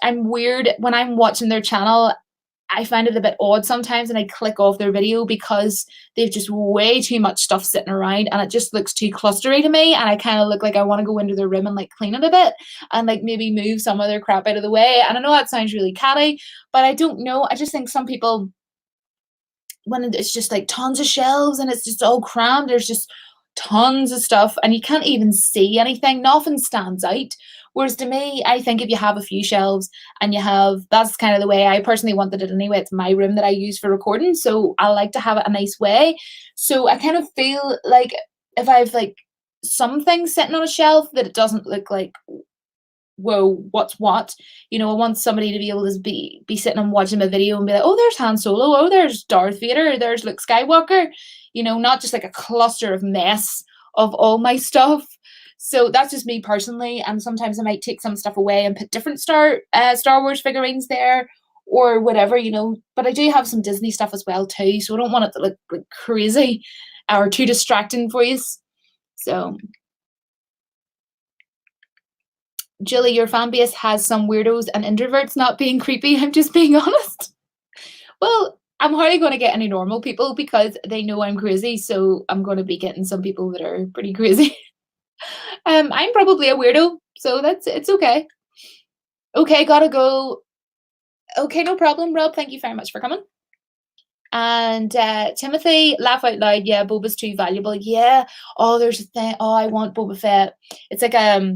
Speaker 1: I'm weird when I'm watching their channel. I find it a bit odd sometimes and I click off their video because they've just way too much stuff sitting around and it just looks too clustery to me, and I kind of look like I want to go into their room and like clean it a bit and like maybe move some of their crap out of the way. And I know that sounds really catty, but I don't know. I just think some people, when it's just like tons of shelves and it's just all crammed, there's just tons of stuff and you can't even see anything. Nothing stands out. Whereas to me, I think if you have a few shelves and you have, that's kind of the way I personally wanted it anyway. It's my room that I use for recording. So I like to have it a nice way. So I kind of feel like if I've like some things sitting on a shelf that it doesn't look like, whoa, what's what? You know, I want somebody to be able to be sitting and watching a video and be like, oh, there's Han Solo, oh, there's Darth Vader, there's Luke Skywalker. You know, not just like a cluster of mess of all my stuff. So that's just me personally. And sometimes I might take some stuff away and put different Star Wars figurines there or whatever, you know. But I do have some Disney stuff as well too, so I don't want it to look like crazy or too distracting for you. So Jilly, your fan base has some weirdos and introverts, not being creepy. I'm just being honest. Well, I'm hardly going to get any normal people because they know I'm crazy. So I'm going to be getting some people that are pretty crazy. I'm probably a weirdo, so it's okay. Okay, gotta go. Okay, no problem, Rob. Thank you very much for coming. And Timothy, laugh out loud. Yeah, Boba's too valuable. Yeah. Oh, there's a thing. Oh, I want Boba Fett. It's like a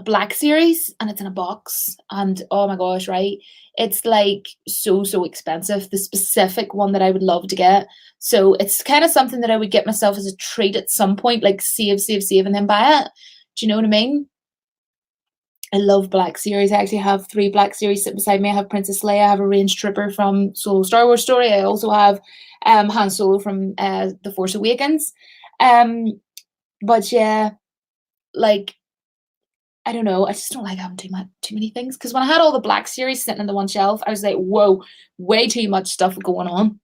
Speaker 1: black series and it's in a box, and oh my gosh, right, it's like so expensive, the specific one that I would love to get. So it's kind of something that I would get myself as a treat at some point, like save and then buy it. Do you know what I mean? I love black series. I actually have 3 black series sitting beside me. I have Princess Leia, I have a range trooper from Solo Star Wars Story, I also have Han Solo from The Force Awakens. But yeah, like I don't know. I just don't like having too many things. Because when I had all the Black series sitting in the one shelf, I was like, whoa, way too much stuff going on.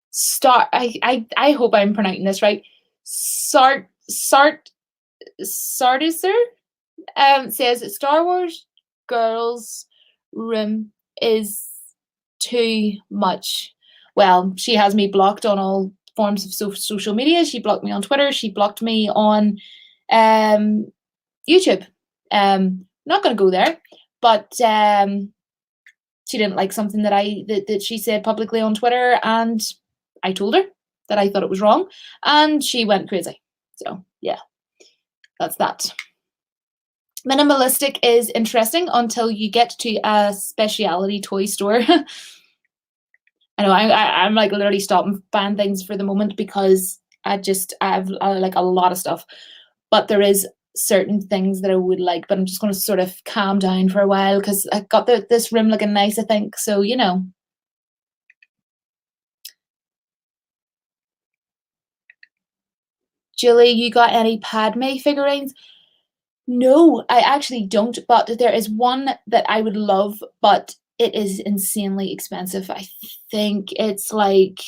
Speaker 1: Start. I hope I'm pronouncing this right. Sardiser says Star Wars girls room is too much. Well, she has me blocked on all forms of social media. She blocked me on Twitter. She blocked me on YouTube. Not going to go there, but she didn't like something that she said publicly on Twitter, and I told her that I thought it was wrong, and she went crazy. So yeah, that's that. Minimalistic is interesting until you get to a specialty toy store. I know I'm like literally stopping buying things for the moment because I have like a lot of stuff, but there is certain things that I would like, but I'm just going to sort of calm down for a while because I got this room looking nice, I think. So, you know. Julie, you got any Padme figurines? No, I actually don't, but there is one that I would love, but it is insanely expensive. I think it's like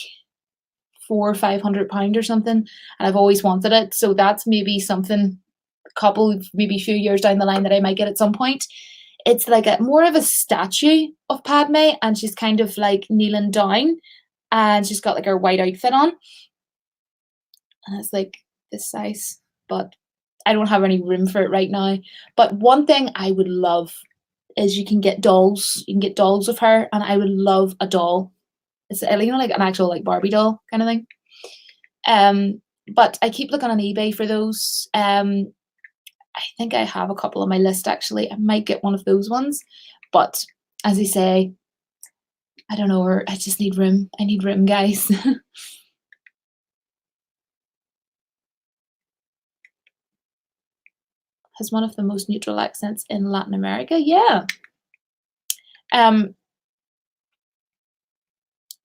Speaker 1: £400 or £500 or something, and I've always wanted it. So that's maybe something maybe a few years down the line that I might get at some point. It's like a more of a statue of Padme, and she's kind of like kneeling down, and she's got like her white outfit on, and it's like this size, but I don't have any room for it right now. But one thing I would love is you can get dolls. You can get dolls of her, and I would love a doll. It's like an actual like Barbie doll kind of thing. But I keep looking on eBay for those. I think I have a couple on my list actually. I might get one of those ones, but as I say, I don't know. I just need room. I need room, guys. Has one of the most neutral accents in Latin America. Yeah.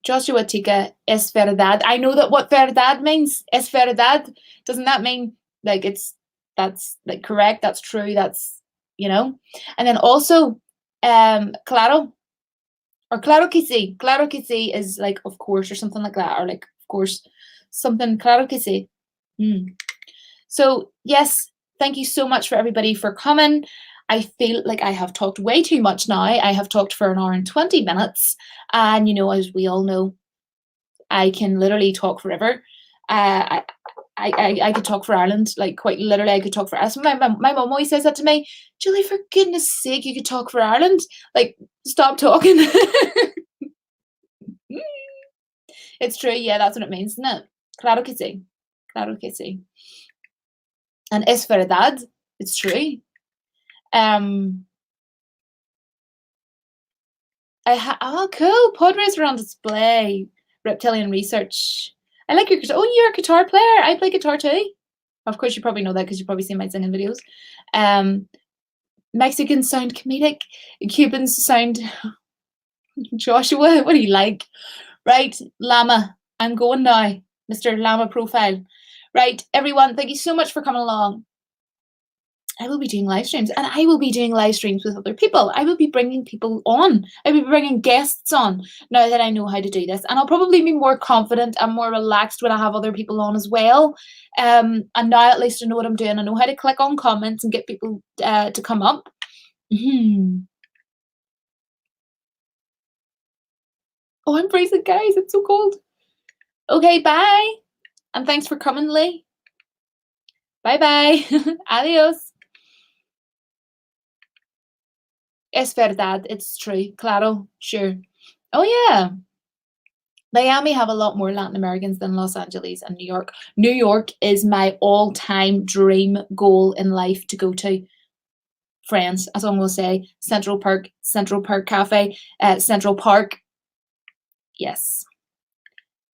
Speaker 1: Joshua Tika, es verdad. I know that what verdad means. Es verdad. Doesn't that mean like that's like correct, that's true, that's you know? And then also claro or claro que sí. Claro que sí is like of course or something like that, or like of course something claro que sí. Mm. So yes, thank you so much for everybody for coming. I feel like I have talked way too much now. I have talked for an hour and 20 minutes. And as we all know, I can literally talk forever. Uh, I could talk for Ireland, like quite literally. I could talk for us. My mum always says that to me, Julie. For goodness' sake, you could talk for Ireland. Like, stop talking. It's true. Yeah, that's what it means, isn't it? Claro que sí. Claro que sí. And es verdad. It's true. Um, oh cool. Pod racer on display. Reptilian research. I like your guitar. Oh, you're a guitar player. I play guitar too. Of course, you probably know that because you've probably seen my singing videos. Mexicans sound comedic. Cubans sound Joshua. What do you like? Right, Llama. I'm going now, Mr. Llama Profile. Right, everyone. Thank you so much for coming along. I will be doing live streams, and I will be doing live streams with other people. I will be bringing people on. I will be bringing guests on now that I know how to do this, and I'll probably be more confident and more relaxed when I have other people on as well. And now at least I know what I'm doing. I know how to click on comments and get people to come up. Oh, I'm freezing, guys. It's so cold. Okay, bye, and thanks for coming, Lee. Bye bye. Adios. Es verdad. It's true. Claro. Sure. Oh yeah. Miami have a lot more Latin Americans than Los Angeles and New York. New York is my all-time dream goal in life to go to. Friends, that's all I'm going to say. Central Park Cafe, Central Park. Yes.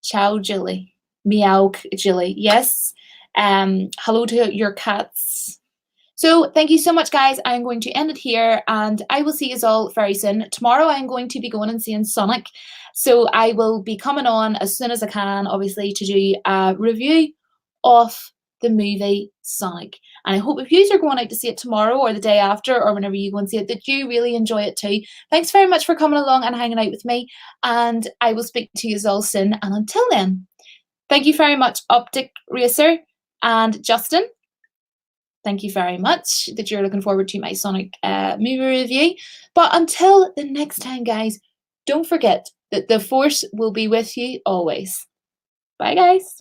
Speaker 1: Ciao, Julie. Meow, Julie. Yes. Hello to your cats. So thank you so much, guys. I'm going to end it here, and I will see you all very soon. Tomorrow I'm going to be going and seeing Sonic. So I will be coming on as soon as I can, obviously, to do a review of the movie Sonic. And I hope if you are going out to see it tomorrow or the day after or whenever you go and see it, that you really enjoy it too. Thanks very much for coming along and hanging out with me. And I will speak to you all soon. And until then, thank you very much, Optic Racer and Justin. Thank you very much that you're looking forward to my Sonic movie review. But until the next time, guys, don't forget that the Force will be with you always. Bye, guys.